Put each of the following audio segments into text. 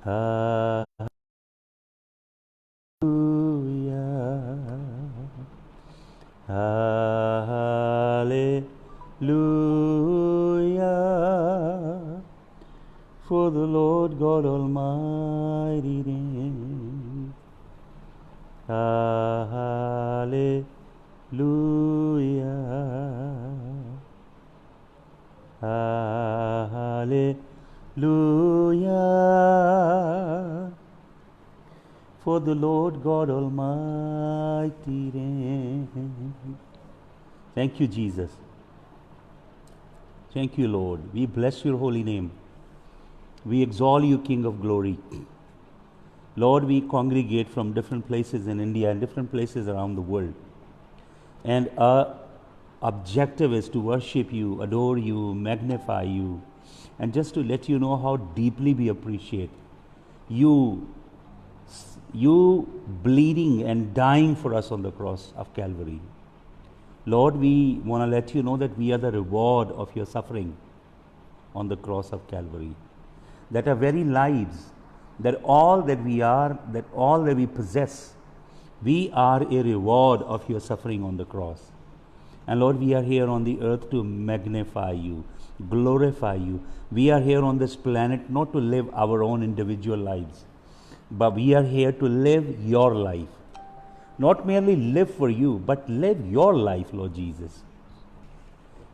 Hallelujah. Hallelujah. For the Lord God Almighty reigns. Hallelujah. Hallelujah. For the Lord God Almighty reigns. Thank you, Jesus. Thank you, Lord. We bless your holy name. We exalt you, King of glory. Lord, we congregate from different places in India and different places around the world. And our objective is to worship you, adore you, magnify you, and just to let you know how deeply we appreciate you, you bleeding and dying for us on the cross of Calvary. Lord, we want to let you know that we are the reward of your suffering on the cross of Calvary. That our very lives, that all that we are, that all that we possess, we are a reward of your suffering on the cross. And Lord, we are here on the earth to magnify you, glorify you. We are here on this planet not to live our own individual lives, but we are here to live your life. Not merely live for you, but live your life, Lord Jesus.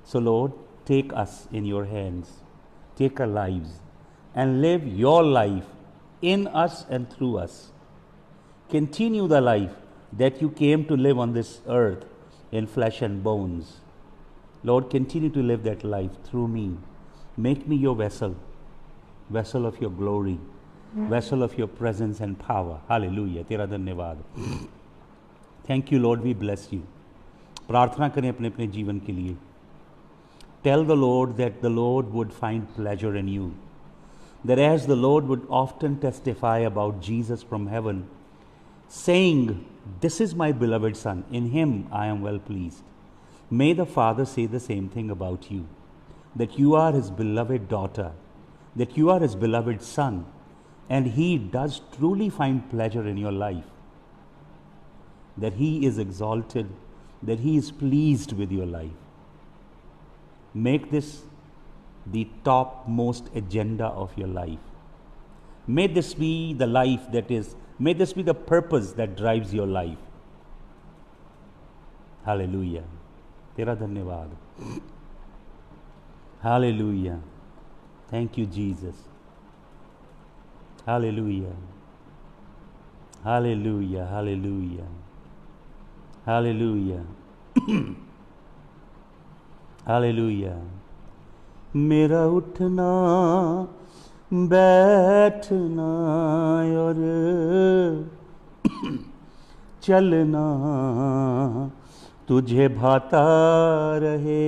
So, Lord, take us in your hands, take our lives, and live your life in us and through us. Continue the life that you came to live on this earth in flesh and bones. Lord, continue to live that life through me. Make me your vessel, vessel of your glory, vessel of your presence and power. Hallelujah. Tera धन्यवाद. Thank you, Lord. We bless you. प्रार्थना करें अपने अपने जीवन के लिए. Tell the Lord that the Lord would find pleasure in you. That as the Lord would often testify about Jesus from heaven, saying, "This is my beloved Son, in him I am well pleased." May the Father say the same thing about you, that you are his beloved daughter, that you are his beloved son, and he does truly find pleasure in your life, that he is exalted, that he is pleased with your life. Make this the topmost agenda of your life. May this be the life that is, may this be the purpose that drives your life. Hallelujah. Tera dhanyavad. Hallelujah. Thank you, Jesus. Hallelujah. Hallelujah. Hallelujah. Hallelujah. Hallelujah. मेरा उठना बैठना और चलना तुझे भाता रहे,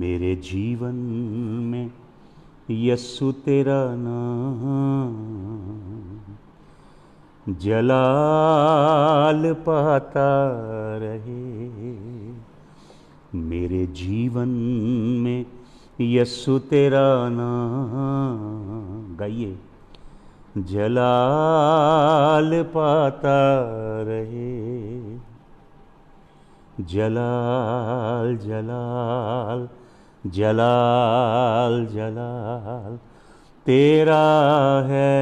मेरे जीवन में यस्सु तेरा नाम जलाल पाता रहे, मेरे जीवन में यस्सु तेरा नाम, गाइए, जलाल पाता रहे, जलाल जलाल जलाल जलाल तेरा है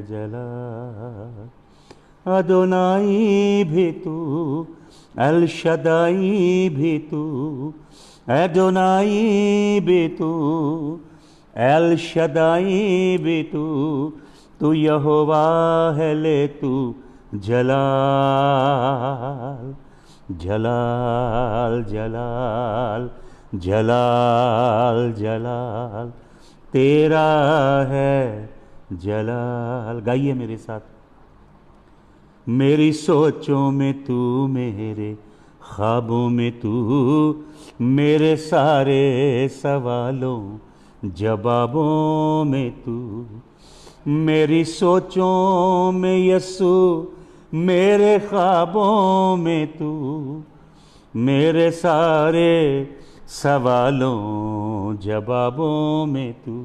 जलाल। अदोनाई भी तू, अल शदाई भी तू, अदोनाई भी तू, अल शदाई भी तू, तू यहोवा है ले तू जलाल जलाल जलाल जलाल जलाल तेरा है जलाल। गाइए मेरे साथ। मेरी सोचों में तू, मेरे ख्वाबों में तू, मेरे सारे सवालों जवाबों में तू, मेरी सोचों में यस्सु, मेरे ख्वाबों में तू, मेरे सारे सवालों जवाबों में तू,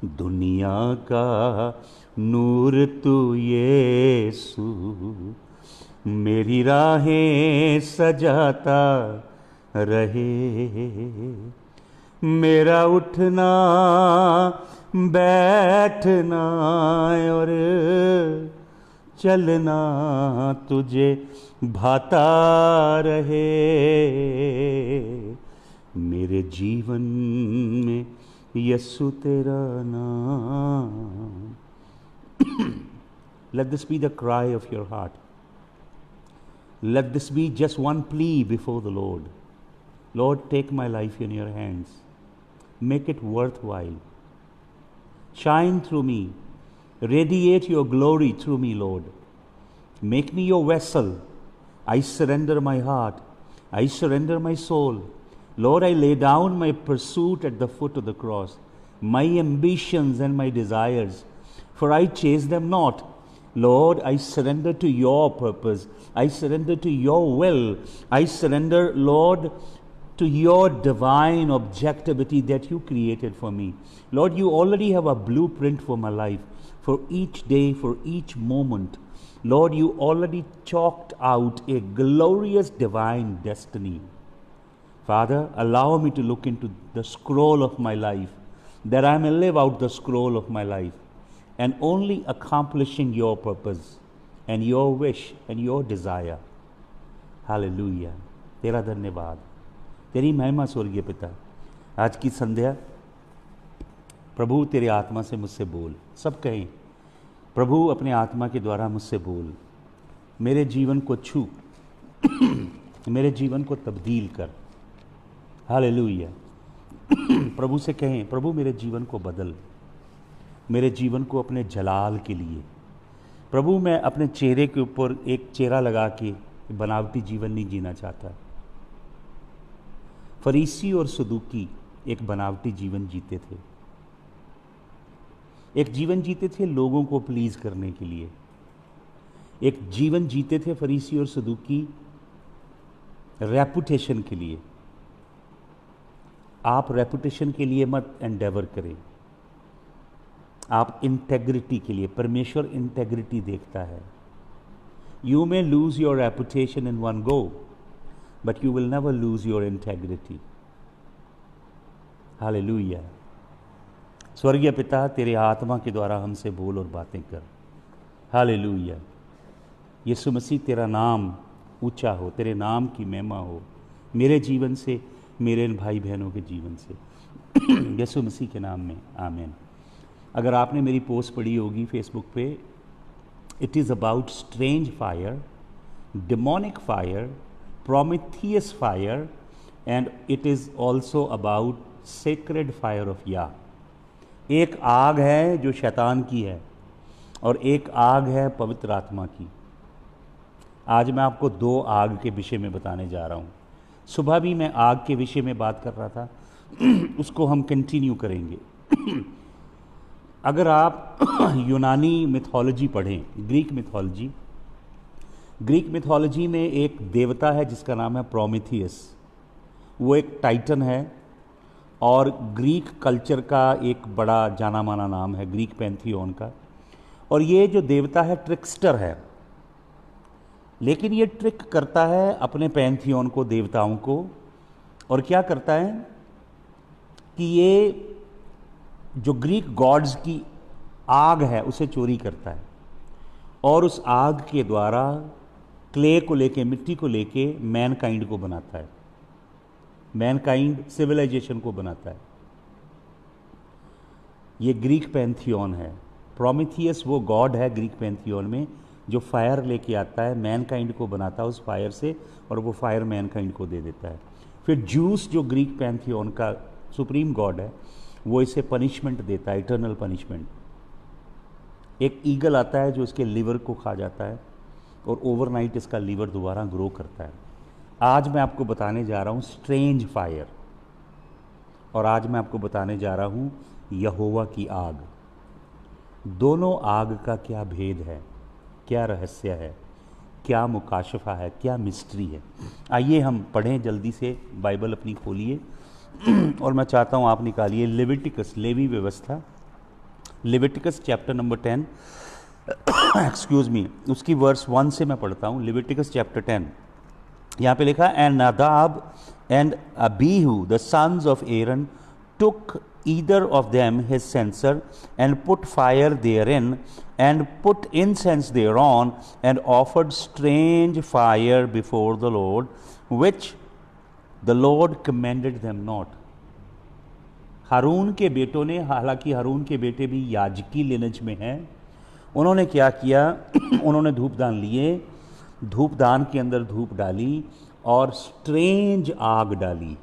दुनिया का नूर तू यीशु, मेरी राहें सजाता रहे। मेरा उठना बैठना और चलना तुझे भाता रहे। मेरे जीवन में यीशु तेरा नाम। Let this be the cry of your heart. Let this be just one plea before the Lord. Lord, take my life in your hands. Make it worthwhile. Shine through me. Radiate your glory through me, Lord. Make me your vessel. I surrender my heart. I surrender my soul. Lord, I lay down my pursuit at the foot of the cross, my ambitions and my desires, for I chase them not. Lord, I surrender to your purpose. I surrender to your will. I surrender, Lord, to your divine objectivity that you created for me. Lord, you already have a blueprint for my life, for each day, for each moment. Lord, you already chalked out a glorious divine destiny. Father, allow me to look into the scroll of my life, that I may live out the scroll of my life, and only accomplishing your purpose and your wish and your desire. Hallelujah. तेरा धन्यवाद, तेरी महिमा स्वर्गीय पिता। आज की संध्या प्रभु तेरे आत्मा से मुझसे बोल। सब कहें, प्रभु अपने आत्मा के द्वारा मुझसे बोल। मेरे जीवन को छू, मेरे जीवन को तब्दील कर। हालेलुया। प्रभु से कहें, प्रभु मेरे जीवन को बदल, मेरे जीवन को अपने जलाल के लिए। प्रभु मैं अपने चेहरे के ऊपर एक चेहरा लगा के बनावटी जीवन नहीं जीना चाहता। फरीसी और सदूकी एक बनावटी जीवन जीते थे, एक जीवन जीते थे लोगों को प्लीज करने के लिए। एक जीवन जीते थे फरीसी और सदूकी रेपुटेशन के लिए। आप रेपुटेशन के लिए मत एंडेवर करें, आप इंटेग्रिटी के लिए। परमेश्वर इंटेग्रिटी देखता है। You may lose your reputation in one go, but you will never lose your integrity. Hallelujah. स्वर्गीय पिता, तेरे आत्मा के द्वारा हमसे बोल और बातें कर। हालेलुया। यीशु मसीह, तेरा नाम ऊंचा हो, तेरे नाम की महिमा हो मेरे जीवन से, मेरे भाई बहनों के जीवन से। यीशु मसीह के नाम में आमीन। अगर आपने मेरी पोस्ट पढ़ी होगी फेसबुक पे, it is about strange fire, demonic fire, Prometheus fire, and it is also about sacred fire of या। एक आग है जो शैतान की है और एक आग है पवित्र आत्मा की। आज मैं आपको दो आग के विषय में बताने जा रहा हूँ। सुबह भी मैं आग के विषय में बात कर रहा था, उसको हम कंटिन्यू करेंगे। अगर आप यूनानी मिथोलॉजी पढ़ें, ग्रीक मिथोलॉजी में एक देवता है जिसका नाम है प्रोमिथियस। वो एक टाइटन है और ग्रीक कल्चर का एक बड़ा जाना माना नाम है, ग्रीक पैंथियन का। और ये जो देवता है ट्रिक्स्टर है, लेकिन ये ट्रिक करता है अपने पैंथियन को, देवताओं को। और क्या करता है कि ये जो ग्रीक गॉड्स की आग है उसे चोरी करता है और उस आग के द्वारा क्ले को लेके, मिट्टी को लेके मैनकाइंड को बनाता है, मैनकाइंड सिविलाइजेशन को बनाता है। ये ग्रीक पैंथियन है। प्रोमिथियस वो गॉड है ग्रीक पैंथियन में जो फायर लेके आता है, मैनकाइंड को बनाता है उस फायर से, और वो फायर मैनकाइंड को दे देता है। फिर ज्यूस जो ग्रीक पैंथियन का सुप्रीम गॉड है, वो इसे पनिशमेंट देता है, इटर्नल पनिशमेंट। एक ईगल आता है जो इसके लिवर को खा जाता है और ओवरनाइट इसका लिवर दोबारा ग्रो करता है। आज मैं आपको बताने जा रहा हूँ स्ट्रेंज फायर, और आज मैं आपको बताने जा रहा हूँ यहोवा की आग। दोनों आग का क्या भेद है, क्या रहस्य है, क्या मुकाशफा है, क्या मिस्ट्री है। आइए हम पढ़ें जल्दी से, बाइबल अपनी खोलिए और मैं चाहता हूँ आप निकालिए लेविटिकस, लेवी व्यवस्था, लिविटिकस चैप्टर नंबर 10, एक्सक्यूज मी, उसकी वर्स 1 से मैं पढ़ता हूँ। लिविटिकस चैप्टर 10, यहाँ पे लिखा, and Nadab and Abihu the sons of Aaron took either of them his censer and put fire therein and put incense thereon and offered strange fire before the Lord, which the Lord commanded them not. हारून के बेटों ने, हालांकि हारून के बेटे भी याजकी lineage में हैं, उन्होंने क्या किया? उन्होंने धूपदान लिए, धूपदान के अंदर धूप डाली और स्ट्रेंज आग डाली।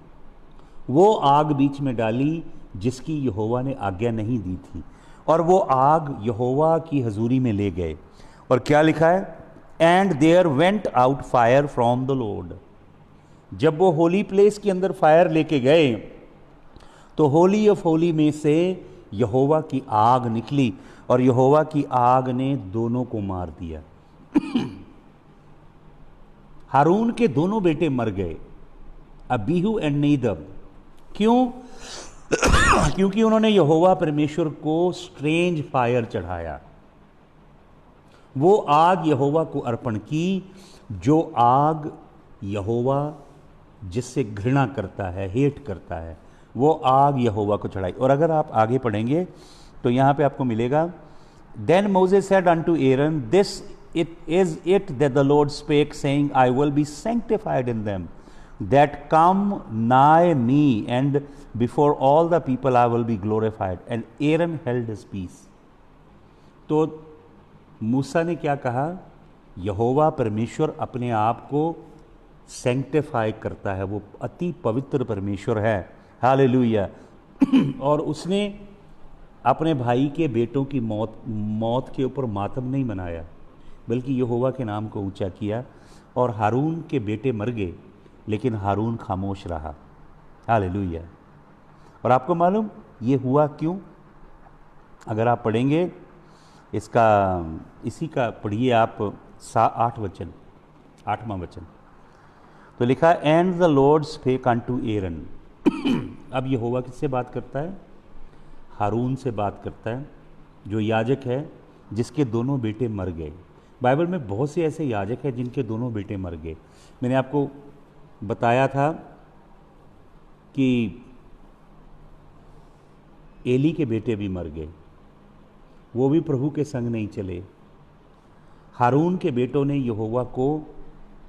वो आग बीच में डाली जिसकी यहोवा ने आज्ञा नहीं दी थी, और वो आग यहोवा की हजूरी में ले गए। और क्या लिखा है? And there went out fire from the Lord. जब वो होली प्लेस के अंदर फायर लेके गए तो होली ऑफ होली में से यहोवा की आग निकली और यहोवा की आग ने दोनों को मार दिया। हारून के दोनों बेटे मर गए, अबीहू एंड नदाब। क्यों? क्योंकि उन्होंने यहोवा परमेश्वर को स्ट्रेंज फायर चढ़ाया। वो आग यहोवा को अर्पण की, जो आग यहोवा जिससे घृणा करता है, हेट करता है, वो आग यहोवा को चढ़ाई। और अगर आप आगे पढ़ेंगे तो यहां पे आपको मिलेगा, then Moses said unto Aaron, this it is it that the Lord spake saying, I will be sanctified in them that come nigh me, and before all the people I will be glorified. And Aaron held his peace. तो मूसा ने क्या कहा? यहोवा परमेश्वर अपने आप को sanctify करता है, वो अति पवित्र परमेश्वर है। हालेलुया। और उसने अपने भाई के बेटों की मौत के ऊपर मातम नहीं मनाया, बल्कि यहोवा के नाम को ऊंचा किया। और हारून के बेटे मर गए, लेकिन हारून खामोश रहा। हालेलुया। और आपको मालूम ये हुआ क्यों? अगर आप पढ़ेंगे इसका, इसी का पढ़िए आप 8 वचन, 8वां वचन, तो लिखा, and the Lord spake unto Aaron. अब यहोवा किससे बात करता है? हारून से बात करता है, जो याजक है, जिसके दोनों बेटे मर गए। बाइबल में बहुत से ऐसे याजक हैं जिनके दोनों बेटे मर गए। मैंने आपको बताया था कि एली के बेटे भी मर गए, वो भी प्रभु के संग नहीं चले। हारून के बेटों ने यहोवा को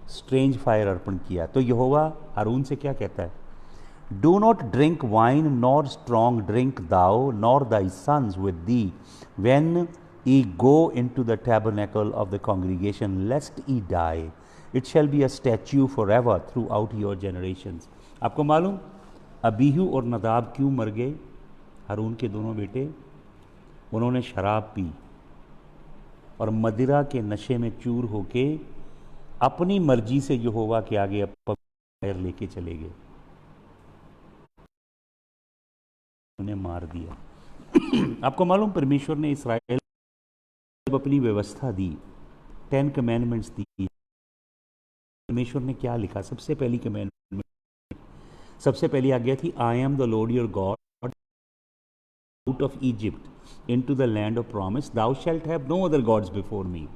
स्ट्रेंज फायर अर्पण किया। तो यहोवा हारून से क्या कहता है? Do not drink wine nor strong drink thou nor thy sons with thee when ye go into the tabernacle of the congregation lest ye die, it shall be a statute for ever throughout your generations. आपको मालूम अबीहू और नदाब क्यों मर गए? हारून के दोनों बेटे, उन्होंने शराब पी और मदिरा के नशे में चूर होके अपनी मर्जी से यहोवा के आगे फायर लेके चले गए, उन्हें मार दिया। आपको मालूम परमेश्वर ने इस्राएल अपनी व्यवस्था दी, 10 कमेंडमेंट्स दी, परमेश्वर ने क्या लिखा? सबसे पहली कमेंडमेंट, सबसे पहली आज्ञा थी, I am the lord your god out of Egypt into the land of promise, thou shalt have no other gods before me.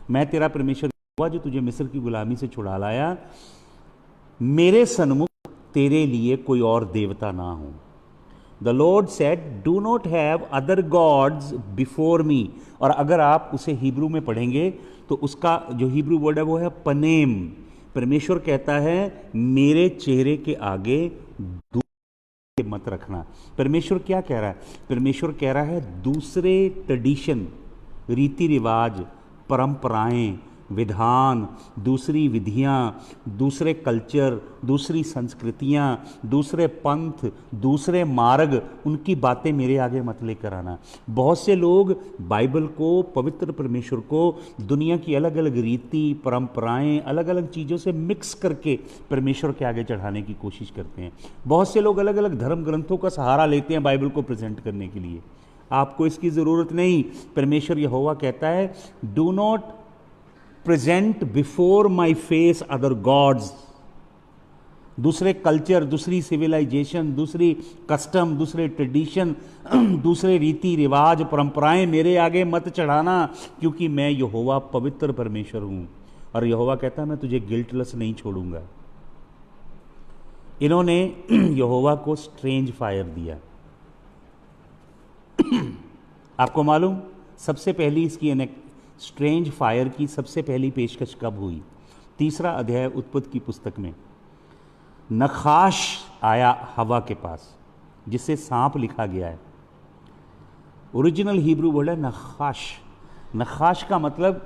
मैं तेरा परमेश्वर हुआ जो तुझे मिस्र की गुलामी से छुड़ा लाया, मेरे सन्मुख तेरे लिए कोई और देवता ना हो। The Lord said do not have other gods before मी। और अगर आप उसे हिब्रू में पढ़ेंगे तो उसका जो हिब्रू वर्ड है वो है पनेम। परमेश्वर कहता है मेरे चेहरे के आगे दूसरे मत रखना। परमेश्वर क्या कह रहा है? परमेश्वर कह रहा है दूसरे ट्रेडिशन, रीति रिवाज, परंपराएं, विधान, दूसरी विधियां, दूसरे कल्चर, दूसरी संस्कृतियां, दूसरे पंथ, दूसरे मार्ग, उनकी बातें मेरे आगे मत लेकर आना। बहुत से लोग बाइबल को, पवित्र परमेश्वर को दुनिया की अलग अलग रीति, परंपराएं, अलग अलग चीज़ों से मिक्स करके परमेश्वर के आगे चढ़ाने की कोशिश करते हैं। बहुत से लोग अलग अलग धर्म ग्रंथों का सहारा लेते हैं बाइबल को प्रेजेंट करने के लिए। आपको इसकी ज़रूरत नहीं। परमेश्वर यहोवा कहता है do not present before my face other gods। दूसरे कल्चर, दूसरी सिविलाइजेशन, दूसरी कस्टम, दूसरे ट्रेडिशन, दूसरे रीति रिवाज, परंपराएं मेरे आगे मत चढ़ाना, क्योंकि मैं यहोवा पवित्र परमेश्वर हूं। और यहोवा कहता है मैं तुझे गिल्टलेस नहीं छोड़ूंगा। इन्होंने यहोवा को स्ट्रेंज फायर दिया। आपको मालूम सबसे पहली इसकी स्ट्रेंज फायर की सबसे पहली पेशकश कब हुई? 3 अध्याय उत्पत्ति की पुस्तक में नखाश आया हवा के पास, जिसे सांप लिखा गया है। ओरिजिनल हिब्रू वर्ड है नखाश। नखाश का मतलब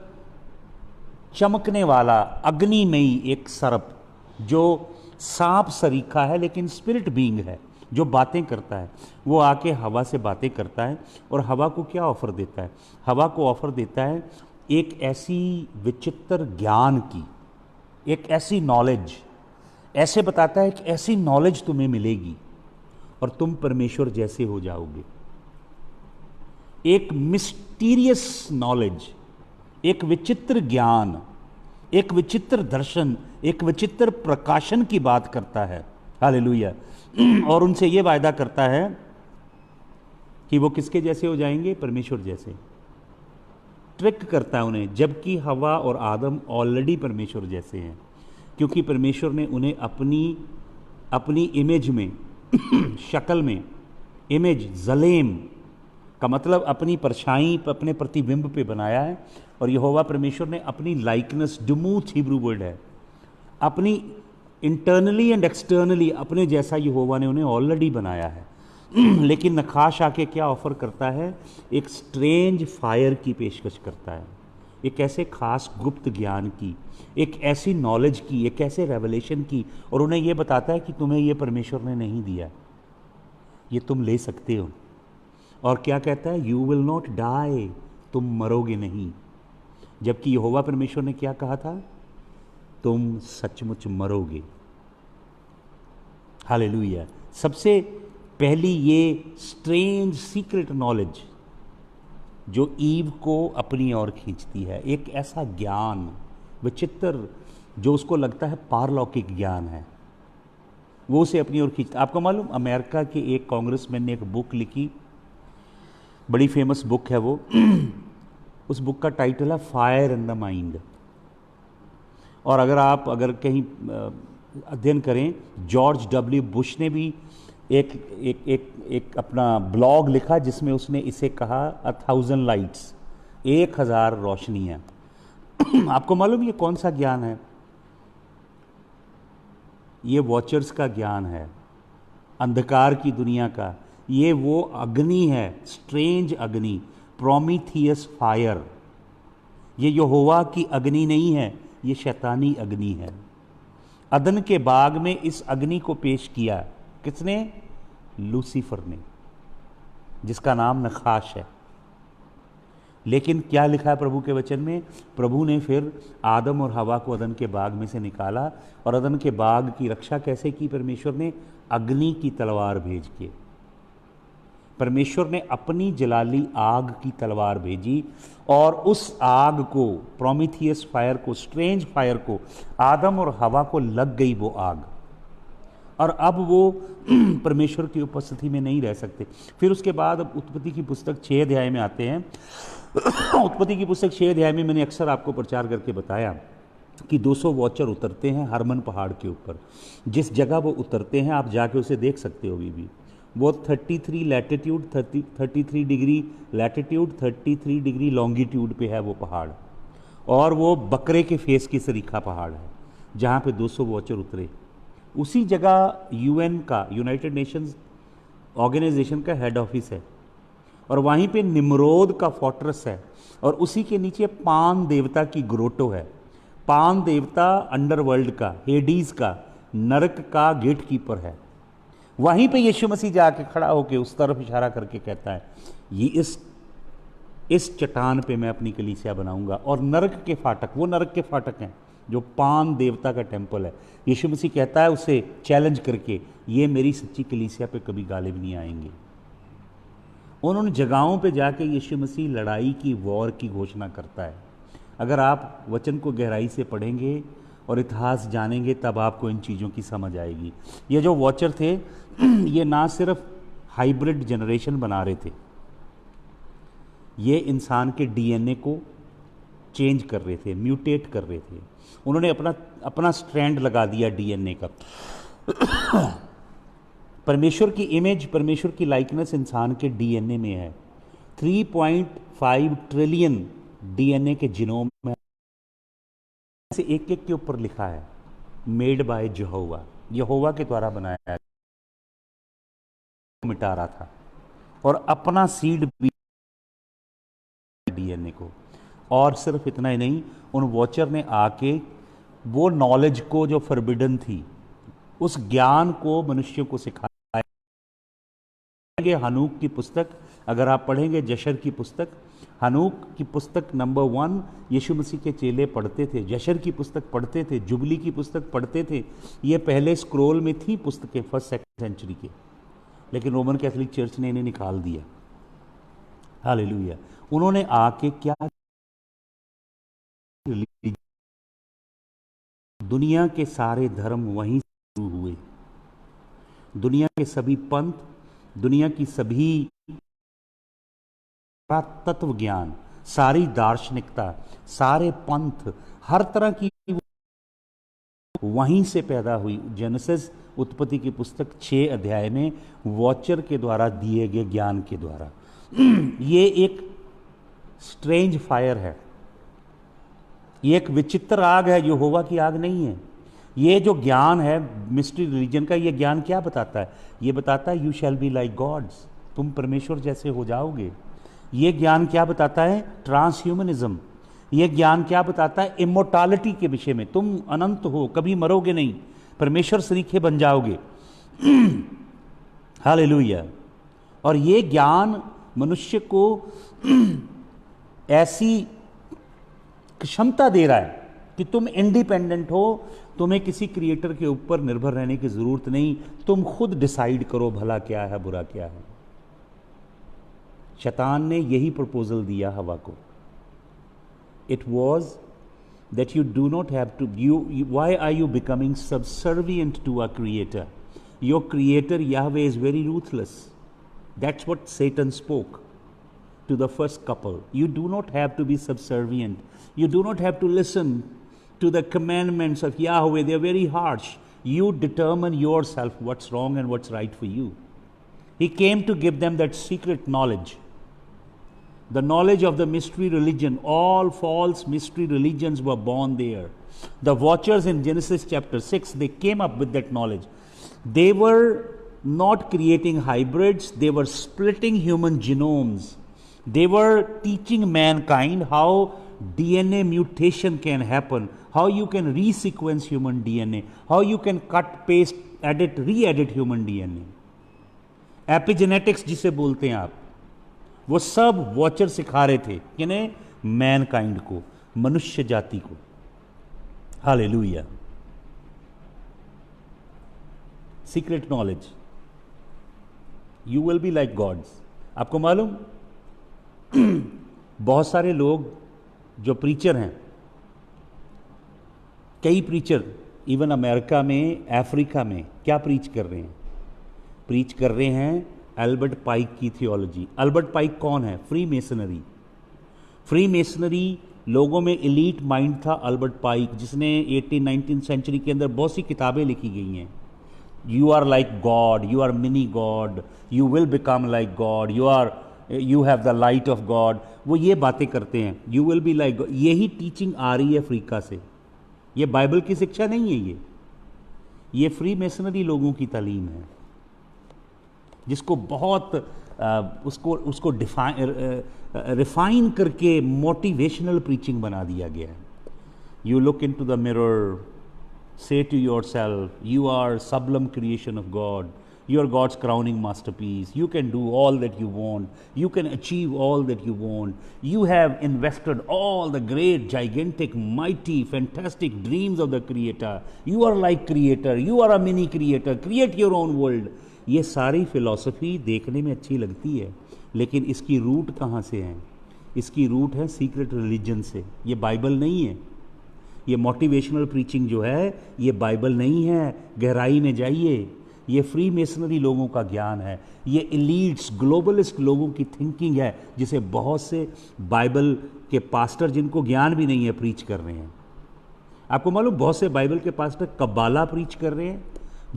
चमकने वाला, अग्निमयी एक सर्प, जो सांप सरीखा है लेकिन स्पिरिट बीइंग है, जो बातें करता है। वो आके हवा से बातें करता है और हवा को क्या ऑफर देता है? हवा को ऑफर देता है एक ऐसी विचित्र ज्ञान की, एक ऐसी नॉलेज, ऐसे बताता है कि ऐसी नॉलेज तुम्हें मिलेगी और तुम परमेश्वर जैसे हो जाओगे। एक मिस्टीरियस नॉलेज, एक विचित्र ज्ञान, एक विचित्र दर्शन, एक विचित्र प्रकाशन की बात करता है। हालेलुया। और उनसे यह वायदा करता है कि वो किसके जैसे हो जाएंगे? परमेश्वर जैसे। ट्रिक करता है उन्हें, जबकि हवा और आदम ऑलरेडी परमेश्वर जैसे हैं, क्योंकि परमेश्वर ने उन्हें अपनी इमेज में शक्ल में, इमेज जलेम का मतलब अपनी परछाई, अपने प्रतिबिंब पे बनाया है। और यहोवा परमेश्वर ने अपनी लाइकनेस, डुमूथ हिब्रू वर्ड है, अपनी इंटरनली एंड एक्सटर्नली अपने जैसा यहोवा ने उन्हें ऑलरेडी बनाया है। लेकिन नखाश आके क्या ऑफर करता है? एक स्ट्रेंज फायर की पेशकश करता है, एक ऐसे खास गुप्त ज्ञान की, एक ऐसी नॉलेज की, एक ऐसे रेवलेशन की। और उन्हें यह बताता है कि तुम्हें यह परमेश्वर ने नहीं दिया, ये तुम ले सकते हो। और क्या कहता है? यू विल नॉट डाई, तुम मरोगे नहीं। जबकि यहोवा परमेश्वर ने क्या कहा था? तुम सचमुच मरोगे। हालेलुया। सबसे पहली ये स्ट्रेंज सीक्रेट नॉलेज जो ईव को अपनी ओर खींचती है, एक ऐसा ज्ञान विचित्र जो उसको लगता है पारलौकिक ज्ञान है, वो उसे अपनी ओर खींचता। आपको मालूम, अमेरिका के एक कांग्रेसमैन ने एक बुक लिखी, बड़ी फेमस बुक है वो। उस बुक का टाइटल है फायर इन द माइंड। और अगर कहीं अध्ययन करें, जॉर्ज डब्ल्यू बुश ने भी एक अपना ब्लॉग लिखा जिसमें उसने इसे कहा 1000 लाइट्स, 1000 रोशनियां। आपको मालूम ये कौन सा ज्ञान है? ये वॉचर्स का ज्ञान है, अंधकार की दुनिया का। ये वो अग्नि है, स्ट्रेंज अग्नि, प्रोमीथियस फायर। ये यहोवा की अग्नि नहीं है, ये शैतानी अग्नि है। अदन के बाग में इस अग्नि को पेश किया किसने? लूसीफर ने, जिसका नाम नखाश है। लेकिन क्या लिखा है प्रभु के वचन में? प्रभु ने फिर आदम और हवा को अदन के बाग में से निकाला। और अदन के बाग की रक्षा कैसे की? परमेश्वर ने अग्नि की तलवार भेज के। परमेश्वर ने अपनी जलाली आग की तलवार भेजी और उस आग को, प्रोमीथियस फायर को, स्ट्रेंज फायर को, आदम और हवा को लग गई वो आग। और अब वो परमेश्वर की उपस्थिति में नहीं रह सकते। फिर उसके बाद अब उत्पत्ति की पुस्तक 6 अध्याय में आते हैं। उत्पत्ति की पुस्तक 6 अध्याय में मैंने अक्सर आपको प्रचार करके बताया कि 200 वॉचर उतरते हैं हरमन पहाड़ के ऊपर। जिस जगह वो उतरते हैं आप जाके उसे देख सकते हो अभी भी। वो 33 latitude, 33 degree latitude, 33 degree longitude पे है वो पहाड़। और वो बकरे के फेस की सरीखा पहाड़ है जहाँ पे 200 वॉचर उतरे। उसी जगह यूएन का, यूनाइटेड नेशंस ऑर्गेनाइजेशन का हेड ऑफिस है। और वहीं पे निम्रोद का फोर्ट्रेस है। और उसी के नीचे पान देवता की ग्रोटो है। पान देवता अंडरवर्ल्ड का, हेडीज का, नरक का गेट कीपर है। वहीं पे यीशु मसीह जाके खड़ा होकर उस तरफ इशारा करके कहता है, ये इस चट्टान पे मैं अपनी कलीसिया बनाऊंगा। और नरक के फाटक, वो नरक के फाटक हैं जो पान देवता का टेम्पल है। यीशु मसीह कहता है उसे चैलेंज करके, ये मेरी सच्ची कलीसिया पे कभी गालिब नहीं आएंगे। उन जगहों पे जाके यीशु मसीह लड़ाई की, वॉर की घोषणा करता है। अगर आप वचन को गहराई से पढ़ेंगे और इतिहास जानेंगे तब आपको इन चीज़ों की समझ आएगी। ये जो वॉचर थे ये ना सिर्फ हाइब्रिड जनरेशन बना रहे थे, ये इंसान के डीएनए को चेंज कर रहे थे, म्यूटेट कर रहे थे। उन्होंने अपना स्ट्रैंड लगा दिया डीएनए का। परमेश्वर की इमेज, परमेश्वर की लाइकनेस इंसान के डीएनए में है। 3.5 ट्रिलियन डीएनए के जीनोम में से एक एक के ऊपर लिखा है मेड बाय यहोवा, यहोवा के द्वारा बनाया गया, मिटा रहा था और अपना सीड भी डीएनए को। और सिर्फ इतना ही नहीं, उन वॉचर ने आके वो नॉलेज को जो फॉरबिडन थी, उस ज्ञान को मनुष्यों को सिखाया। हनूक की पुस्तक अगर आप पढ़ेंगे, जशर की पुस्तक, हनूक की पुस्तक नंबर 1 यीशु मसीह के चेले पढ़ते थे, जशर की पुस्तक पढ़ते थे, जुबली की पुस्तक पढ़ते थे। ये पहले स्क्रोल में थी पुस्तकें 1st सेकंड सेंचुरी के, लेकिन रोमन कैथोलिक चर्च ने इन्हें निकाल दिया। हालेलुया। उन्होंने आके क्या, दुनिया के सारे धर्म वहीं शुरू हुए, दुनिया के सभी पंथ, दुनिया की सभी तत्व ज्ञान, सारी दार्शनिकता, सारे पंथ, हर तरह की वहीं से पैदा हुई। जेनेसिस, उत्पत्ति की पुस्तक 6 अध्याय में वॉचर के द्वारा दिए गए ज्ञान के द्वारा। ये एक स्ट्रेंज फायर है, ये एक विचित्र आग है, यहोवा की आग नहीं है। ये जो ज्ञान है मिस्ट्री रिलीजन का, ये ज्ञान क्या बताता है? ये बताता है you shall be like gods, तुम परमेश्वर जैसे हो जाओगे। ये ज्ञान क्या बताता है? ट्रांसह्यूमनिज्म। ये ज्ञान क्या बताता है? इमोर्टालिटी के विषय में, तुम अनंत हो, कभी मरोगे नहीं, परमेश्वर सरीखे बन जाओगे। हालेलुया। और ये ज्ञान मनुष्य को ऐसी क्षमता दे रहा है कि तुम इंडिपेंडेंट हो, तुम्हें किसी क्रिएटर के ऊपर निर्भर रहने की जरूरत नहीं, तुम खुद डिसाइड करो भला क्या है, बुरा क्या है। शैतान ने यही प्रपोजल दिया हवा को। It was that you do not have to, why are you becoming subservient to a creator? Your creator Yahweh is very ruthless. That's what Satan spoke to the first couple. You do not have to be subservient. You do not have to listen to the commandments of Yahweh. They are very harsh. You determine yourself what's wrong and what's right for you. He came to give them that secret knowledge, the knowledge of the mystery religion. All false mystery religions were born there. The watchers in Genesis chapter 6, they came up with that knowledge. They were not creating hybrids, they were splitting human genomes. They were teaching mankind how DNA mutation can happen, how you can resequence human DNA, how you can cut, paste, edit, re-edit human DNA. Epigenetics जिसे बोलते हैं आप, वो सब watcher सिखा रहे थे किन्हें? मैनकाइंड को, मनुष्य जाति को। Hallelujah. Secret knowledge, you will be like gods. आपको मालूम बहुत सारे लोग जो प्रीचर हैं, कई प्रीचर इवन अमेरिका में, अफ्रीका में क्या प्रीच कर रहे हैं? प्रीच कर रहे हैं एल्बर्ट पाइक की थियोलॉजी। एल्बर्ट पाइक कौन है? Free masonry. फ्री मेसनरी लोगों में एलीट माइंड था एल्बर्ट पाइक, जिसने 18-19 सेंचुरी के अंदर बहुत सी किताबें लिखी गई हैं। You are like God, you are mini God, you will become like God, you have the light of God. वो ये बातें करते हैं, you will be like God. यही टीचिंग आ रही है अफ्रीका से। ये बाइबल की शिक्षा नहीं है, ये फ्री मेसनरी लोगों की तालीम है, जिसको बहुत उसको रिफाइन करके मोटिवेशनल प्रीचिंग बना दिया गया है। You look into the mirror, say to yourself, you are sublime creation of God, you are God's crowning masterpiece, you can do all that you want, you can achieve all that you want, you have invested all the great, gigantic, mighty, fantastic dreams of the creator, you are like creator, you are a mini creator, create your own world. ये सारी philosophy देखने में अच्छी लगती है, लेकिन इसकी root कहाँ से है? इसकी रूट है सीक्रेट रिलीजन से। ये बाइबल नहीं है, ये मोटिवेशनल प्रीचिंग जो है ये बाइबल नहीं है, गहराई में जाइए। ये फ्री मेसनरी लोगों का ज्ञान है, ये एलीट्स ग्लोबलिस्ट लोगों की थिंकिंग है, जिसे बहुत से बाइबल के पास्टर जिनको ज्ञान भी नहीं है प्रीच कर रहे हैं। आपको मालूम बहुत से बाइबल के पास्टर कबाला प्रीच कर रहे हैं।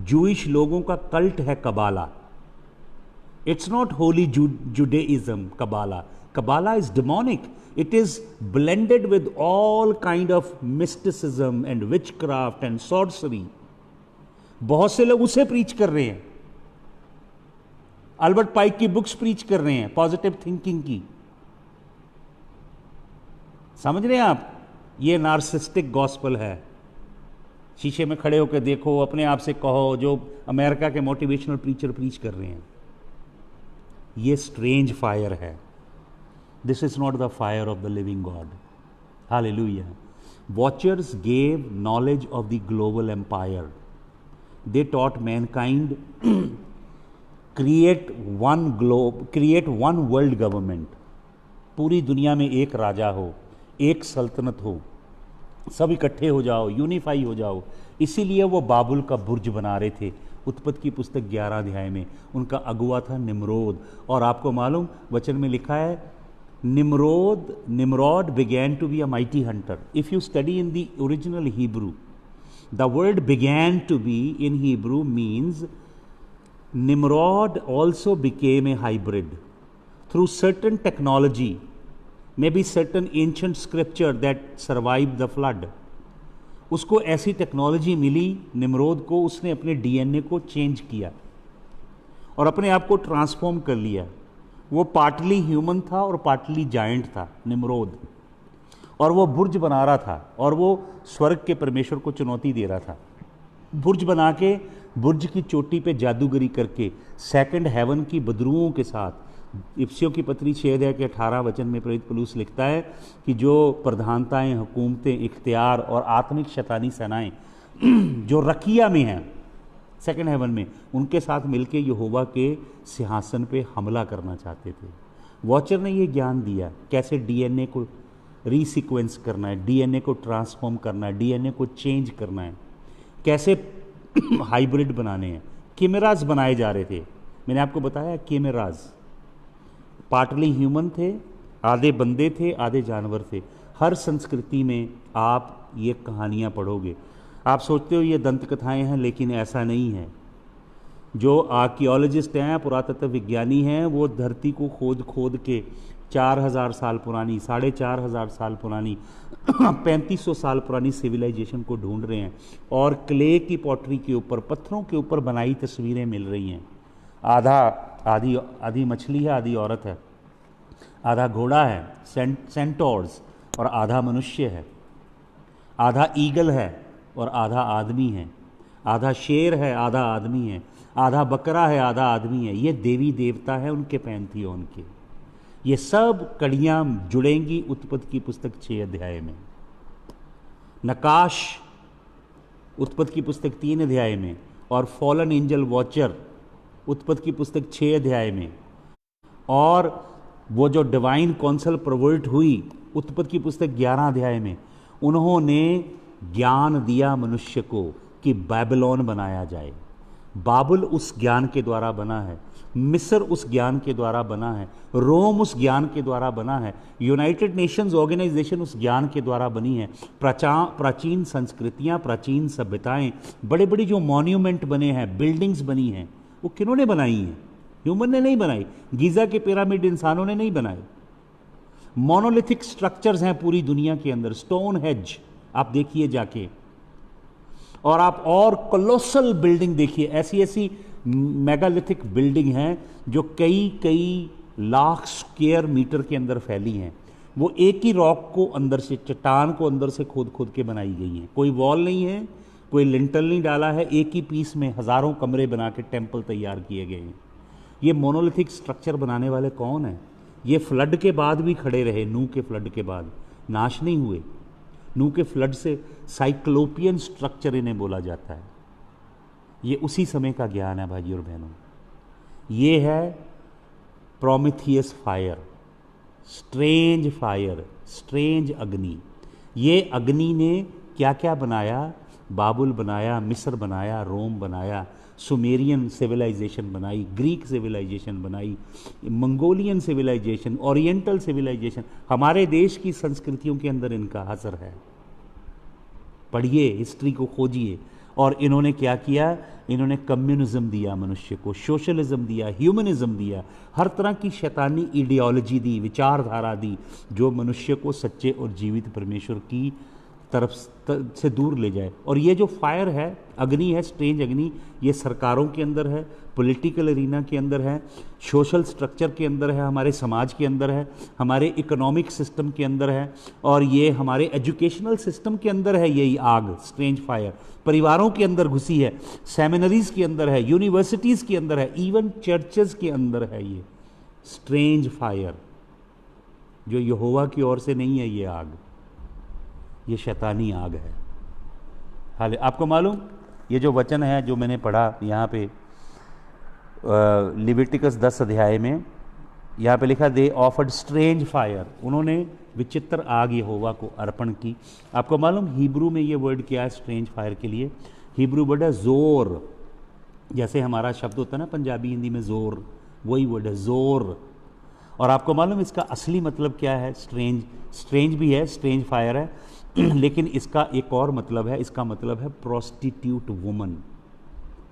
जूइश लोगों का कल्ट है Kabbalah. It's not holy Judaism. Kabbalah is demonic. It is blended with all kind of mysticism and witchcraft and sorcery. बहुत से लोग उसे प्रीच कर रहे हैं। अल्बर्ट पाइक की बुक्स प्रीच कर रहे हैं, पॉजिटिव थिंकिंग की। समझ रहे हैं आप? ये नार्सिस्टिक गॉस्पल है। शीशे में खड़े होकर देखो, अपने आप से कहो, जो अमेरिका के मोटिवेशनल प्रीचर प्रीच कर रहे हैं। ये स्ट्रेंज फायर है। This is not the fire of the living God. Hallelujah. Watchers gave knowledge of the global empire. They taught mankind create one globe, create one world government। पूरी दुनिया में एक राजा हो, एक सल्तनत हो, सब इकट्ठे हो जाओ, यूनिफाई हो जाओ। इसीलिए वो बाबुल का बुर्ज बना रहे थे। उत्पत्ति की पुस्तक 11 अध्याय में उनका अगुआ था निम्रोद। और आपको मालूम वचन में लिखा है Nimrod began to be a mighty hunter। If you study in the original Hebrew, the word began to be in Hebrew means Nimrod also became a hybrid through certain technology, maybe certain ancient scripture that survived the flood। उसको ऐसी technology मिली Nimrod को, उसने अपने DNA को change किया और अपने आप को ट्रांसफॉर्म कर लिया। वो पार्टली ह्यूमन था और पार्टली जायंट था निम्रोद, और वो बुर्ज बना रहा था और वो स्वर्ग के परमेश्वर को चुनौती दे रहा था। बुर्ज बना के बुर्ज की चोटी पे जादूगरी करके सेकंड हेवन की बदरुओं के साथ। इफ्सियों की पत्री 6 अध्याय के 18 वचन में प्रेरित पौलुस लिखता है कि जो प्रधानताएं, हुकूमतें, इख्तियार और आत्मिक शैतानी सेनाएं जो रकिया में हैं सेकंड हेवन में, उनके साथ मिलके यहोवा के सिंहासन पे हमला करना चाहते थे। वॉचर ने ये ज्ञान दिया कैसे डीएनए को रीसीक्वेंस करना है, डीएनए को ट्रांसफॉर्म करना है, डीएनए को चेंज करना है, कैसे हाइब्रिड बनाने हैं। किमेराज बनाए जा रहे थे। मैंने आपको बताया किमेराज पार्टली ह्यूमन थे, आधे बंदे थे, आधे जानवर थे। हर संस्कृति में आप ये कहानियाँ पढ़ोगे। आप सोचते हो ये दंत कथाएँ हैं, लेकिन ऐसा नहीं है। जो आर्कियोलॉजिस्ट हैं, पुरातत्व विज्ञानी हैं, वो धरती को खोद खोद के 4000 साल पुरानी, 4500 साल पुरानी 3500 साल पुरानी सिविलाइजेशन को ढूंढ रहे हैं। और क्ले की पॉटरी के ऊपर, पत्थरों के ऊपर बनाई तस्वीरें मिल रही हैं। आधी मछली है, आधी औरत है, आधा घोड़ा है सेंटोर्स, और आधा मनुष्य है, आधा ईगल है और आधा आदमी है, आधा शेर है, आधा आदमी है, आधा बकरा है, आधा आदमी है। ये देवी देवता है उनके पैंथियोन के। ये सब कड़ियाँ जुड़ेंगी उत्पत्ति की पुस्तक 6 अध्याय में। नकाश उत्पत्ति की पुस्तक 3 अध्याय में, और फॉलन एंजल वॉचर उत्पत्ति की पुस्तक 6 अध्याय में, और वो जो डिवाइन काउंसिल प्रवर्ट हुई उत्पत्ति की पुस्तक 11 अध्याय में। उन्होंने ज्ञान दिया मनुष्य को कि बैबिलोन बनाया जाए। बाबुल उस ज्ञान के द्वारा बना है, मिस्र उस ज्ञान के द्वारा बना है, रोम उस ज्ञान के द्वारा बना है, यूनाइटेड नेशंस ऑर्गेनाइजेशन उस ज्ञान के द्वारा बनी है। प्राचीन संस्कृतियाँ, प्राचीन सभ्यताएं, बड़े बड़े जो मॉन्यूमेंट बने हैं, बिल्डिंग्स बनी हैं, वो किन्होंने बनाई हैं? ह्यूमन ने नहीं बनाई। गीज़ा के पिरामिड इंसानों ने नहीं बनाए। मोनोलिथिक स्ट्रक्चर्स हैं पूरी दुनिया के अंदर। स्टोन हेज आप देखिए जाके, और आप और कोलोसल बिल्डिंग देखिए। ऐसी ऐसी मेगालिथिक बिल्डिंग हैं जो कई लाख स्क्वायर मीटर के अंदर फैली हैं। वो एक ही रॉक को अंदर से, चट्टान को अंदर से खोद के बनाई गई हैं। कोई वॉल नहीं है, कोई लिंटल नहीं डाला है, एक ही पीस में हज़ारों कमरे बना के टेम्पल तैयार किए गए हैं। ये मोनोलिथिक स्ट्रक्चर बनाने वाले कौन हैं? ये फ्लड के बाद भी खड़े रहे। नूह के फ्लड के बाद नाश नहीं हुए। नूह के फ्लड से साइक्लोपियन स्ट्रक्चर इन्हें बोला जाता है। ये उसी समय का ज्ञान है भाइयों और बहनों। ये है प्रोमिथियस फायर, स्ट्रेंज अग्नि। ये अग्नि ने क्या क्या बनाया, बाबुल बनाया, मिस्र बनाया, रोम बनाया, सुमेरियन सिविलाइजेशन बनाई, ग्रीक सिविलाइजेशन बनाई, मंगोलियन सिविलाइजेशन, ओरिएंटल सिविलाइजेशन। हमारे देश की संस्कृतियों के अंदर इनका असर है। पढ़िए, हिस्ट्री को खोजिए। और इन्होंने क्या किया, इन्होंने कम्युनिज्म दिया मनुष्य को, सोशलिज्म दिया, ह्यूमनिज्म दिया, हर तरह की शैतानी आइडियोलॉजी दी, विचारधारा दी, जो मनुष्य को सच्चे और जीवित परमेश्वर की तरफ से दूर ले जाए। और ये जो फायर है, अग्नि है, स्ट्रेंज अग्नि, ये सरकारों के अंदर है, पॉलिटिकल एरिना के अंदर है, सोशल स्ट्रक्चर के अंदर है, हमारे समाज के अंदर है, हमारे इकोनॉमिक सिस्टम के अंदर है, और ये हमारे एजुकेशनल सिस्टम के अंदर है। यही आग, स्ट्रेंज फायर, परिवारों के अंदर घुसी है, सेमिनरीज के अंदर है, यूनिवर्सिटीज़ के अंदर है, इवन चर्चेस के अंदर है। ये स्ट्रेंज फायर जो यहोवा की ओर से नहीं है, ये आग, ये शैतानी आग है। हाल आपको मालूम, ये जो वचन है जो मैंने पढ़ा यहाँ पे लिविटिकस 10 अध्याय में, यहाँ पे लिखा दे ऑफर्ड स्ट्रेंज फायर, उन्होंने विचित्र आग यहोवा को अर्पण की। आपको मालूम हिब्रू में ये वर्ड क्या है स्ट्रेंज फायर के लिए? हिब्रू वर्ड है जोर। जैसे हमारा शब्द होता है ना पंजाबी हिंदी में जोर, वही वर्ड है जोर। और आपको मालूम इसका असली मतलब क्या है? स्ट्रेंज, स्ट्रेंज भी है, स्ट्रेंज फायर है, लेकिन इसका एक और मतलब है, इसका मतलब है प्रोस्टिट्यूट वुमन,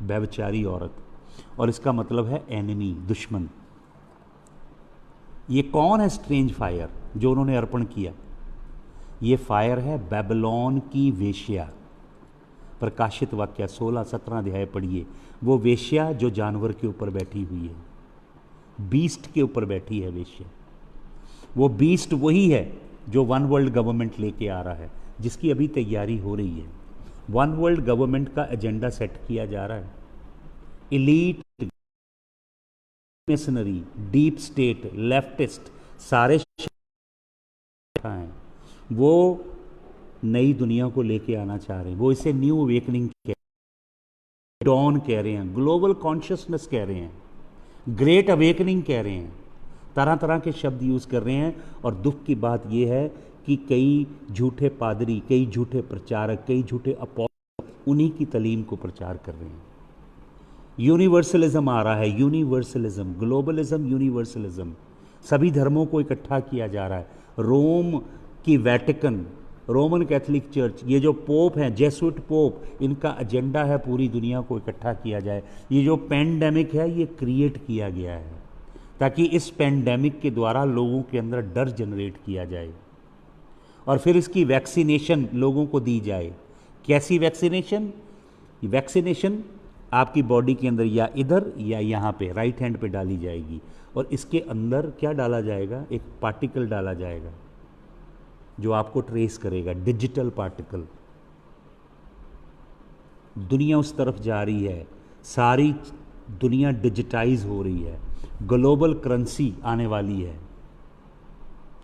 व्यभिचारी औरत, और इसका मतलब है एनिमी, दुश्मन। ये कौन है स्ट्रेंज फायर जो उन्होंने अर्पण किया? ये फायर है बेबीलोन की वेश्या। प्रकाशित वाक्य 16-17 अध्याय पढ़िए। वो वेश्या जो जानवर के ऊपर बैठी हुई है, बीस्ट के ऊपर बैठी है वेश्या। वो बीस्ट वही है जो वन वर्ल्ड गवर्नमेंट लेके आ रहा है, जिसकी अभी तैयारी हो रही है। वन वर्ल्ड गवर्नमेंट का एजेंडा सेट किया जा रहा है। Elite, missionary, deep state, leftist सारे हैं, वो नई दुनिया को लेके आना चाह रहे हैं। वो इसे न्यू अवेकनिंग डॉन कह रहे हैं, ग्लोबल कॉन्शियसनेस कह रहे हैं, ग्रेट अवेकनिंग कह रहे हैं, तरह तरह के शब्द यूज कर रहे हैं। और दुख की बात यह है कि कई झूठे पादरी, कई झूठे प्रचारक, कई झूठे अपोस्टल उन्हीं की तालीम को प्रचार कर रहे हैं। यूनिवर्सलिज्म आ रहा है, यूनिवर्सलिज्म, ग्लोबलिज्म, यूनिवर्सलिज्म, सभी धर्मों को इकट्ठा किया जा रहा है। रोम की वेटिकन, रोमन कैथोलिक चर्च, ये जो पोप हैं, जेसुइट पोप, इनका एजेंडा है पूरी दुनिया को इकट्ठा किया जाए। ये जो पैंडेमिक है, ये क्रिएट किया गया है ताकि इस पैंडेमिक के द्वारा लोगों के अंदर डर जनरेट किया जाए और फिर इसकी वैक्सीनेशन लोगों को दी जाए। कैसी वैक्सीनेशन? वैक्सीनेशन आपकी बॉडी के अंदर या इधर या यहाँ पे राइट हैंड पे डाली जाएगी, और इसके अंदर क्या डाला जाएगा? एक पार्टिकल डाला जाएगा जो आपको ट्रेस करेगा, डिजिटल पार्टिकल। दुनिया उस तरफ जा रही है, सारी दुनिया डिजिटाइज हो रही है, ग्लोबल करेंसी आने वाली है।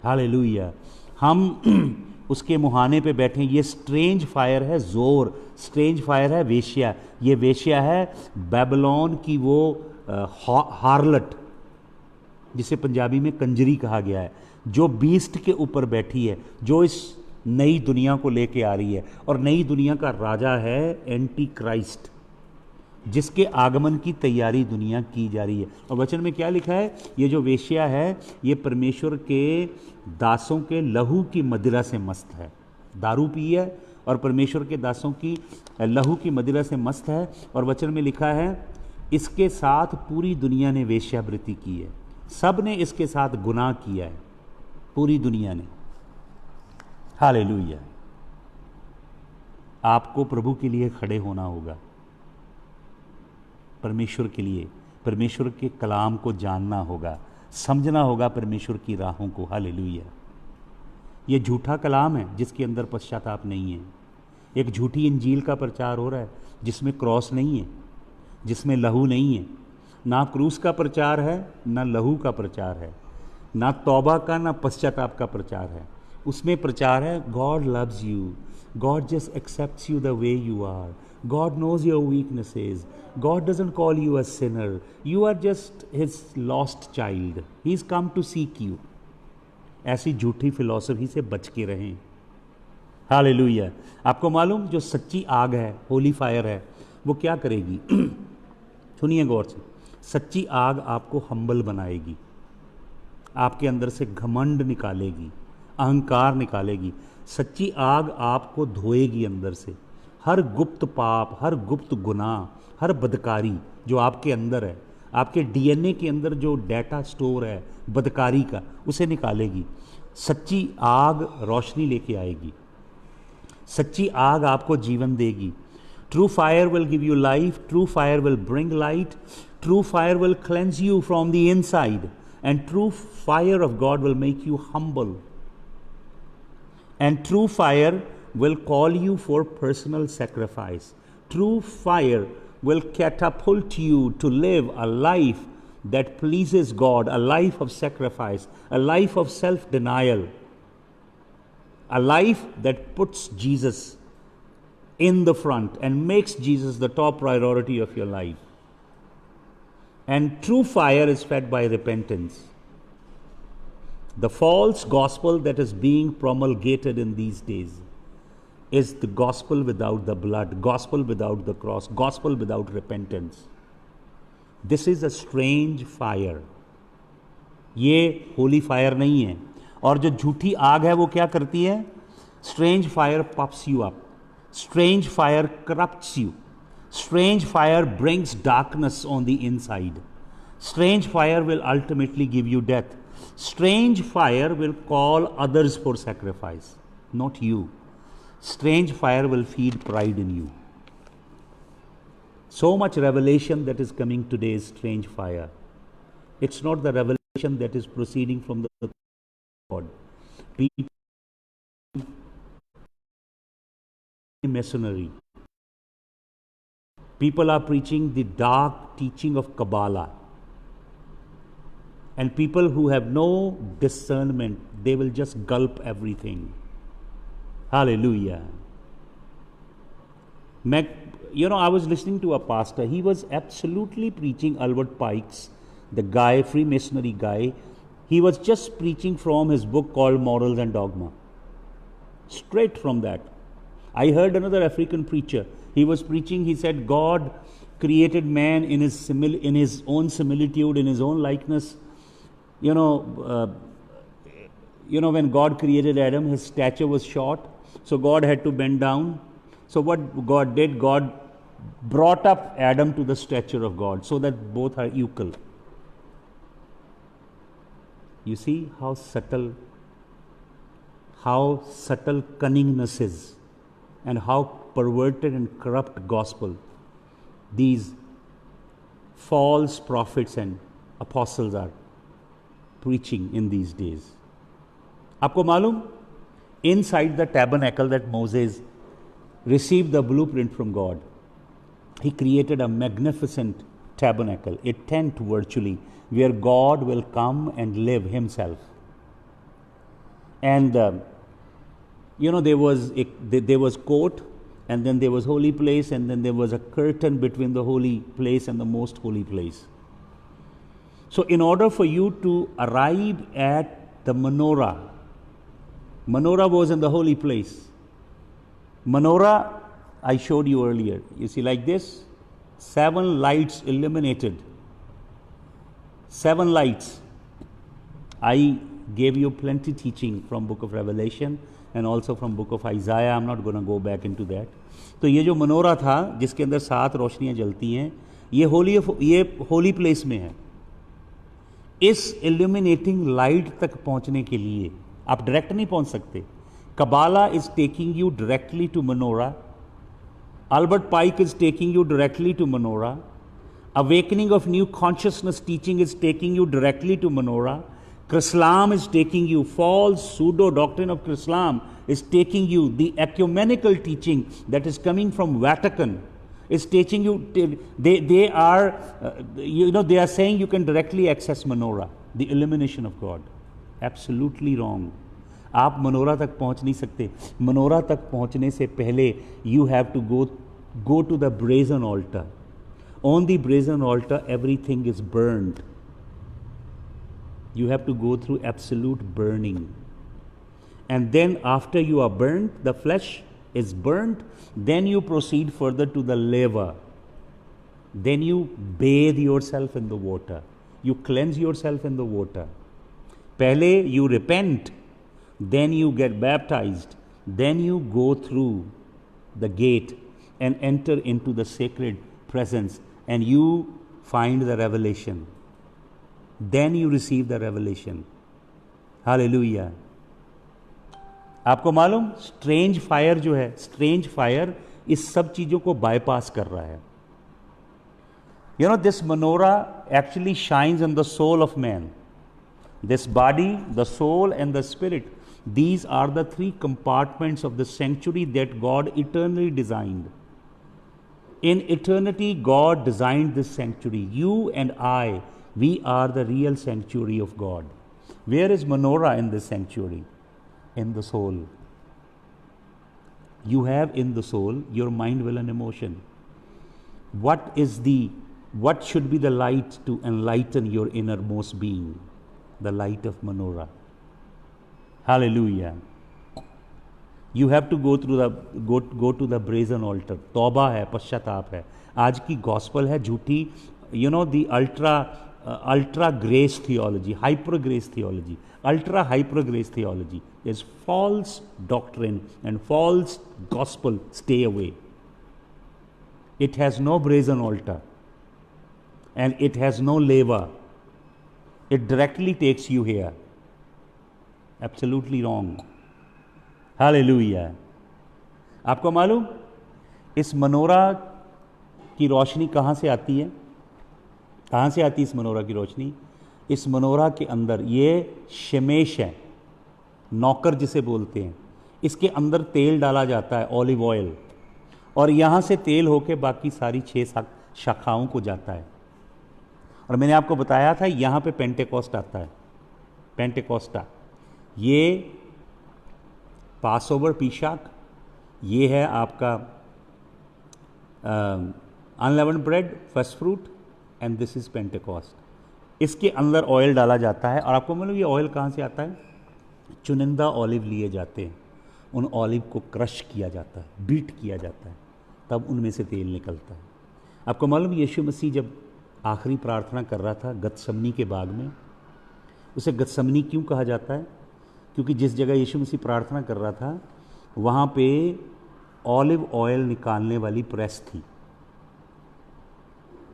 हालेलुया। हम उसके मुहाने पे बैठे। ये स्ट्रेंज फायर है जोर, स्ट्रेंज फायर है वेश्या। ये वेश्या है बेबीलोन की वो हार्लट, जिसे पंजाबी में कंजरी कहा गया है, जो बीस्ट के ऊपर बैठी है, जो इस नई दुनिया को लेके आ रही है। और नई दुनिया का राजा है एंटी क्राइस्ट, जिसके आगमन की तैयारी दुनिया की जा रही है। और वचन में क्या लिखा है? ये जो वेश्या है, ये परमेश्वर के दासों के लहू की मदिरा से मस्त है। दारू पी है और परमेश्वर के दासों की लहू की मदिरा से मस्त है। और वचन में लिखा है, इसके साथ पूरी दुनिया ने वेश्यावृत्ति की है। सब ने इसके साथ गुनाह किया है, पूरी दुनिया ने। हालेलुया। आपको प्रभु के लिए खड़े होना होगा, परमेश्वर के लिए, परमेश्वर के कलाम को जानना होगा, समझना होगा परमेश्वर की राहों को। हालेलुया। ये झूठा कलाम है जिसके अंदर पश्चाताप नहीं है। एक झूठी इंजील का प्रचार हो रहा है जिसमें क्रॉस नहीं है, जिसमें लहू नहीं है। ना क्रूस का प्रचार है, ना लहू का प्रचार है, ना तौबा का, ना पश्चाताप का प्रचार है। उसमें प्रचार है God loves you, God just accepts you the way you are, God knows your weaknesses. God doesn't call you a sinner. You are just his lost child. He's come to seek you. ऐसी झूठी philosophy से बच के रहें। Hallelujah. आपको मालूम जो सच्ची आग है, होली फायर है, वो क्या करेगी? सुनिए गौर से। सच्ची आग आपको हम्बल बनाएगी, आपके अंदर से घमंड निकालेगी, अहंकार निकालेगी। सच्ची आग आपको धोएगी अंदर से। हर गुप्त पाप, हर गुप्त गुनाह, हर बदकारी जो आपके अंदर है, आपके डीएनए के अंदर जो डाटा स्टोर है बदकारी का, उसे निकालेगी। सच्ची आग रोशनी लेके आएगी, सच्ची आग आपको जीवन देगी। True fire will give you life, true fire will bring light, true fire will cleanse you from the inside, and true fire of God will make you humble, and true fire will call you for personal sacrifice. True fire will catapult you to live a life that pleases God, a life of sacrifice, a life of self-denial, a life that puts Jesus in the front and makes Jesus the top priority of your life. And true fire is fed by repentance. The false gospel that is being promulgated in these days is the gospel without the blood, gospel without the cross, gospel without repentance. This is a strange fire. ये Holi fire नहीं है। और जो झूठी आग है वो क्या करती है? Strange fire puffs you up. Strange fire corrupts you. Strange fire brings darkness on the inside. Strange fire will ultimately give you death. Strange fire will call others for sacrifice, not you. Strange fire will feed pride in you. So much revelation that is coming today is strange fire. It's not the revelation that is proceeding from the God. People, masonry. People are preaching the dark teaching of Kabbalah. And people who have no discernment, they will just gulp everything. Hallelujah. I was listening to a pastor. He was absolutely preaching Albert Pike's, the guy, Freemasonry guy. He was just preaching from his book called Morals and Dogma. Straight from that. I heard another African preacher. He was preaching, he said, God created man in his own similitude, in his own likeness. When God created Adam, his stature was short, so God had to bend down. So what God did, God brought up Adam to the stature of God, so that both are equal. You see how subtle cunningness is, and how perverted and corrupt gospel these false prophets and apostles are preaching in these days. आपको मालूम, inside the tabernacle that Moses received the blueprint from God, he created a magnificent tabernacle, a tent virtually, where God will come and live himself. And there was court, and then there was holy place, and then there was a curtain between the holy place and the most holy place. So in order for you to arrive at the menorah was in the holy place. Menorah, I showed you earlier. You see, like this, 7 lights illuminated. 7 lights. I gave you plenty teaching from book of Revelation and also from book of Isaiah. I'm not going to go back into that. तो ये जो Monera था जिसके अंदर 7 रोशनियां जलती हैं, ये holy place में है। इस इल्यूमिनेटिंग लाइट तक पहुंचने के लिए आप डायरेक्ट नहीं पहुंच सकते। Kabbalah is taking you directly to menorah. Albert Pike is taking you directly to menorah. Awakening of New Consciousness teaching is taking you directly to menorah. Chrislam is taking you, false pseudo doctrine of Chrislam is taking you, the ecumenical teaching that is coming from Vatican is teaching you, they are saying you can directly access menorah, the illumination of God. Absolutely wrong. आप Monera तक पहुंच नहीं सकते। Monera तक पहुंचने से पहले you have to go to the brazen altar. On the brazen altar everything is burned. You have to go through absolute burning. and then after you are burnt, the flesh is burnt, then you proceed further to the liver. Then you bathe yourself in the water, you cleanse yourself in the water. Pehle you repent, then you get baptized, then you go through the gate and enter into the sacred presence, and you find the revelation. Then you receive the revelation. Hallelujah. आपको मालूम strange fire जो है, strange fire इस सब चीजों को bypass कर रहा है. You know, this menorah actually shines on the soul of man. This body, the soul, and the spirit, these are the three compartments of the sanctuary that God eternally designed. In eternity, God designed this sanctuary. You and I, we are the real sanctuary of God. Where is menorah in this sanctuary? In the soul. You have in the soul your mind, will, and emotion. What should be the light to enlighten your innermost being? The light of menorah. Hallelujah. You have to go to the brazen altar. तौबा है, पश्चाताप है. आज की gospel है झूठी, the ultra grace theology, hyper grace theology, ultra hyper grace theology is false doctrine and false gospel. Stay away. It has no brazen altar and it has no laver. It directly takes you here. Absolutely wrong. Hallelujah. आपको मालूम इस Monera की रोशनी कहाँ से आती है? कहाँ से आती है इस मनोरा की रोशनी? इस मनोरा के अंदर ये शमेश है, नौकर जिसे बोलते हैं, इसके अंदर तेल डाला जाता है, ऑलिव ऑयल, और यहाँ से तेल होके बाकी सारी 6 शाखाओं को जाता है. और मैंने आपको बताया था यहाँ पे पेंटेकोस्ट आता है. पेंटेकोस्टा ये पासओवर पीशाक, ये है आपका unleavened bread, first fruit, and this is Pentecost. इसके अंदर ऑयल डाला जाता है. और आपको मालूम ये ऑयल कहाँ से आता है? चुनिंदा ऑलिव लिए जाते हैं, उन ऑलिव को क्रश किया जाता है, बीट किया जाता है, तब उनमें से तेल निकलता है. आपको मालूम यीशु मसीह जब आखिरी प्रार्थना कर रहा था गतसमनी के बाग में, उसे गतसमनी क्यों कहा जाता है? क्योंकि जिस जगह यीशु मसीह प्रार्थना कर रहा था वहाँ पे ऑलिव ऑयल निकालने वाली प्रेस थी,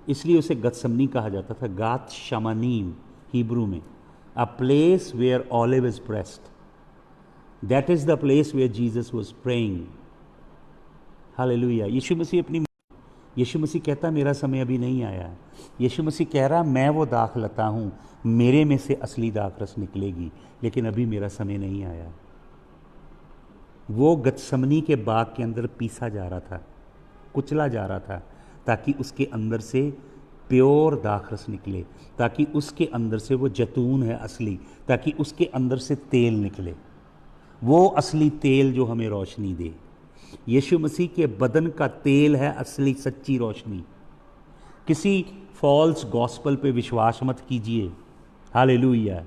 इसलिए उसे गतसमनी कहा जाता था. गात शमानीम हिब्रू में, a place where olive is pressed. That is the place where Jesus was praying. Hallelujah. यीशु मसीह कहता मेरा समय अभी नहीं आया. यीशु मसीह कह रहा मैं वो दाख लता हूँ, मेरे में से असली दाख रस निकलेगी, लेकिन अभी मेरा समय नहीं आया. वो गतसमनी के बाग के अंदर पीसा जा रहा था, कुचला जा रहा था, ताकि उसके अंदर से प्योर दाख रस निकले, ताकि उसके अंदर से वो जैतून है असली, ताकि उसके अंदर से तेल निकले, वो असली तेल जो हमें रोशनी दे. यीशु मसीह के बदन का तेल है असली सच्ची रोशनी. किसी फॉल्स गॉस्पल पे विश्वास मत कीजिए. हालेलुया.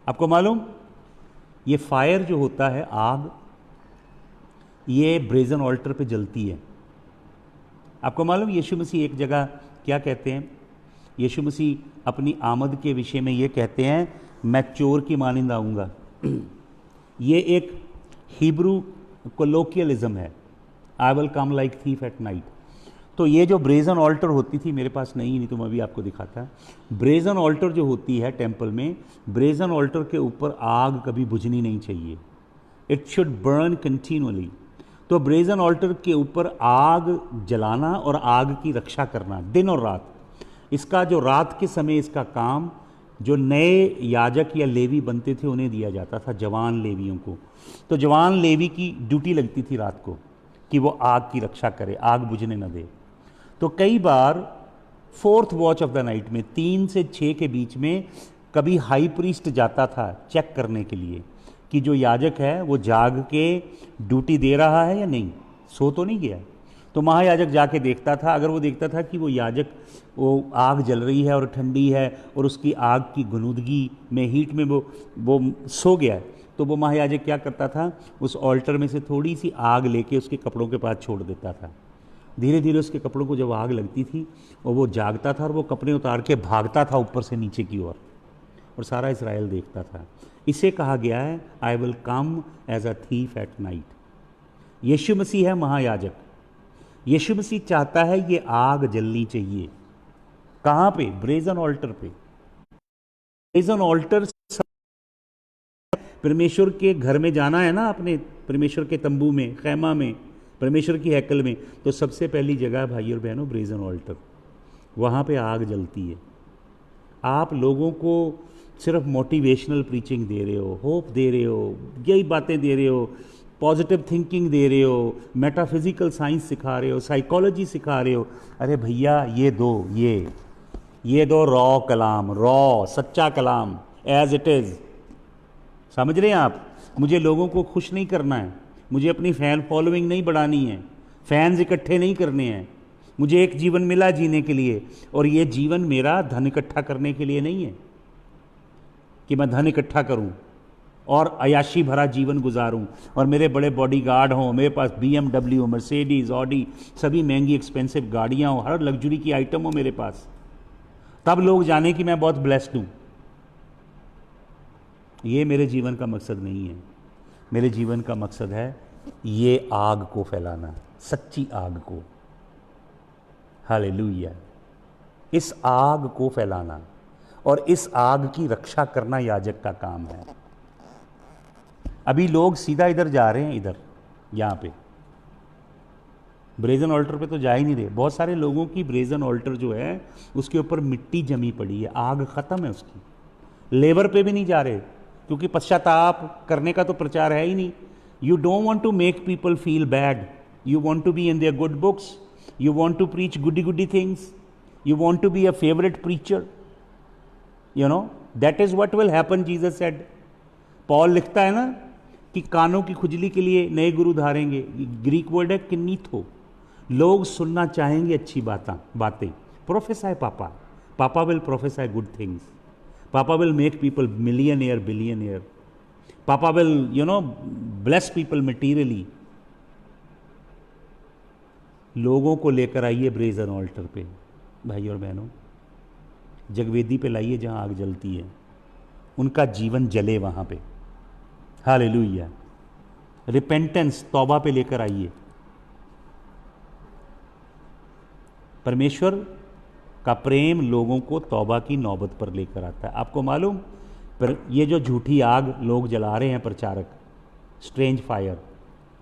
आपको मालूम ये फायर जो होता है, आग, ये ब्रेजन ऑल्टर पे जलती है. आपको मालूम यीशु मसीह एक जगह क्या कहते हैं? यीशु मसीह अपनी आमद के विषय में ये कहते हैं मैं चोर की मानिंद आऊँगा. ये एक हिब्रू कोलोकियलिज्म है, I will come like thief at night. तो ये जो ब्रेजन ऑल्टर होती थी, मेरे पास नहीं तो मैं भी आपको दिखाता. ब्रेजन ऑल्टर जो होती है टेम्पल में, ब्रेजन ऑल्टर के ऊपर आग कभी बुझनी नहीं चाहिए. It should burn continually. तो ब्रेजन ऑल्टर के ऊपर आग जलाना और आग की रक्षा करना दिन और रात, इसका जो रात के समय इसका काम जो नए याजक या लेवी बनते थे उन्हें दिया जाता था, जवान लेवियों को. तो जवान लेवी की ड्यूटी लगती थी रात को कि वो आग की रक्षा करे, आग बुझने न दे. तो कई बार 4th watch of the night में 3 से 6 के बीच में कभी हाई प्रीस्ट जाता था चेक करने के लिए कि जो याजक है वो जाग के ड्यूटी दे रहा है या नहीं, सो तो नहीं गया. तो महायाजक जाके देखता था. अगर वो देखता था कि वो याजक, वो आग जल रही है और ठंडी है और उसकी आग की गुनूदगी में, हीट में वो सो गया है, तो वो महायाजक क्या करता था, उस ऑल्टर में से थोड़ी सी आग लेके उसके कपड़ों के पास छोड़ देता था। धीरे धीरे उसके कपड़ों को जब आग लगती थी और वो जागता था और वो कपड़े उतार के भागता था ऊपर से नीचे की ओर, और सारा इस्राएल देखता था। इसे कहा गया है I will come as a thief at night. यीशु मसीह है महायाजक। यीशु मसीह चाहता है ये आग जलनी चाहिए। कहाँ पे? ब्रेजन ऑल्टर पे। ब्रेजन ऑल्टर, परमेश्वर के घर में जाना है ना, अपने परमेश्वर के तंबू में, खैमा में, परमेश्वर की हैकल में, तो सबसे पहली जगह भाई और बहनों ब्रेजन ऑल्टर। वहाँ पे आग जलती है। आप लोगों को सिर्फ मोटिवेशनल प्रीचिंग दे रहे हो, होप दे रहे हो, यही बातें दे रहे हो, पॉजिटिव थिंकिंग दे रहे हो, मेटाफिजिकल साइंस सिखा रहे हो, साइकोलॉजी सिखा रहे हो। अरे भैया ये दो रॉ कलाम, रॉ सच्चा कलाम एज इट इज़। समझ रहे हैं आप? मुझे लोगों को खुश नहीं करना है, मुझे अपनी फ़ैन फॉलोइंग नहीं बढ़ानी है, फैंस इकट्ठे नहीं करने हैं। मुझे एक जीवन मिला जीने के लिए, और ये जीवन मेरा धन इकट्ठा करने के लिए नहीं है कि मैं धन इकट्ठा करूं और अयाशी भरा जीवन गुजारूं और मेरे बड़े बॉडीगार्ड हों, मेरे पास BMW, मर्सिडीज़, ऑडी, सभी महंगी एक्सपेंसिव गाड़ियां हों, हर लग्जरी की आइटम हो मेरे पास, तब लोग जाने कि मैं बहुत ब्लेस्ड हूं। ये मेरे जीवन का मकसद नहीं है। मेरे जीवन का मकसद है ये आग को फैलाना, सच्ची आग को। हालेलुया। इस आग को फैलाना और इस आग की रक्षा करना याजक का काम है। अभी लोग सीधा इधर जा रहे हैं, इधर यहाँ पे ब्रेजन ऑल्टर पे तो जा ही नहीं रहे। बहुत सारे लोगों की ब्रेजन ऑल्टर जो है उसके ऊपर मिट्टी जमी पड़ी है, आग खत्म है उसकी। लेबर पे भी नहीं जा रहे क्योंकि पश्चाताप करने का तो प्रचार है ही नहीं। You don't want to make people feel bad, you want to be in their good books, you want to preach goody things, you want to be a favourite preacher, you know that is what will happen, Jesus said. Paul लिखता है ना कि कानों की खुजली के लिए नए गुरु धारेंगे। ग्रीक वर्ड है किन्नीथो। लोग सुनना चाहेंगे अच्छी बातें। प्रोफेसाई पापा, पापा विल प्रोफेसाई गुड थिंग्स, पापा will make people millionaire, billionaire, पापा विल ब्लेस पीपल मटीरियली। लोगों को लेकर आइए ब्रेजन ऑल्टर पे भाई और बहनों, जगवेदी पे लाइए जहां आग जलती है, उनका जीवन जले वहां पे। हालेलुया। रिपेंटेंस, तौबा पे लेकर आइए। परमेश्वर का प्रेम लोगों को तौबा की नौबत पर लेकर आता है। आपको मालूम, पर ये जो झूठी आग लोग जला रहे हैं प्रचारक, स्ट्रेंज फायर,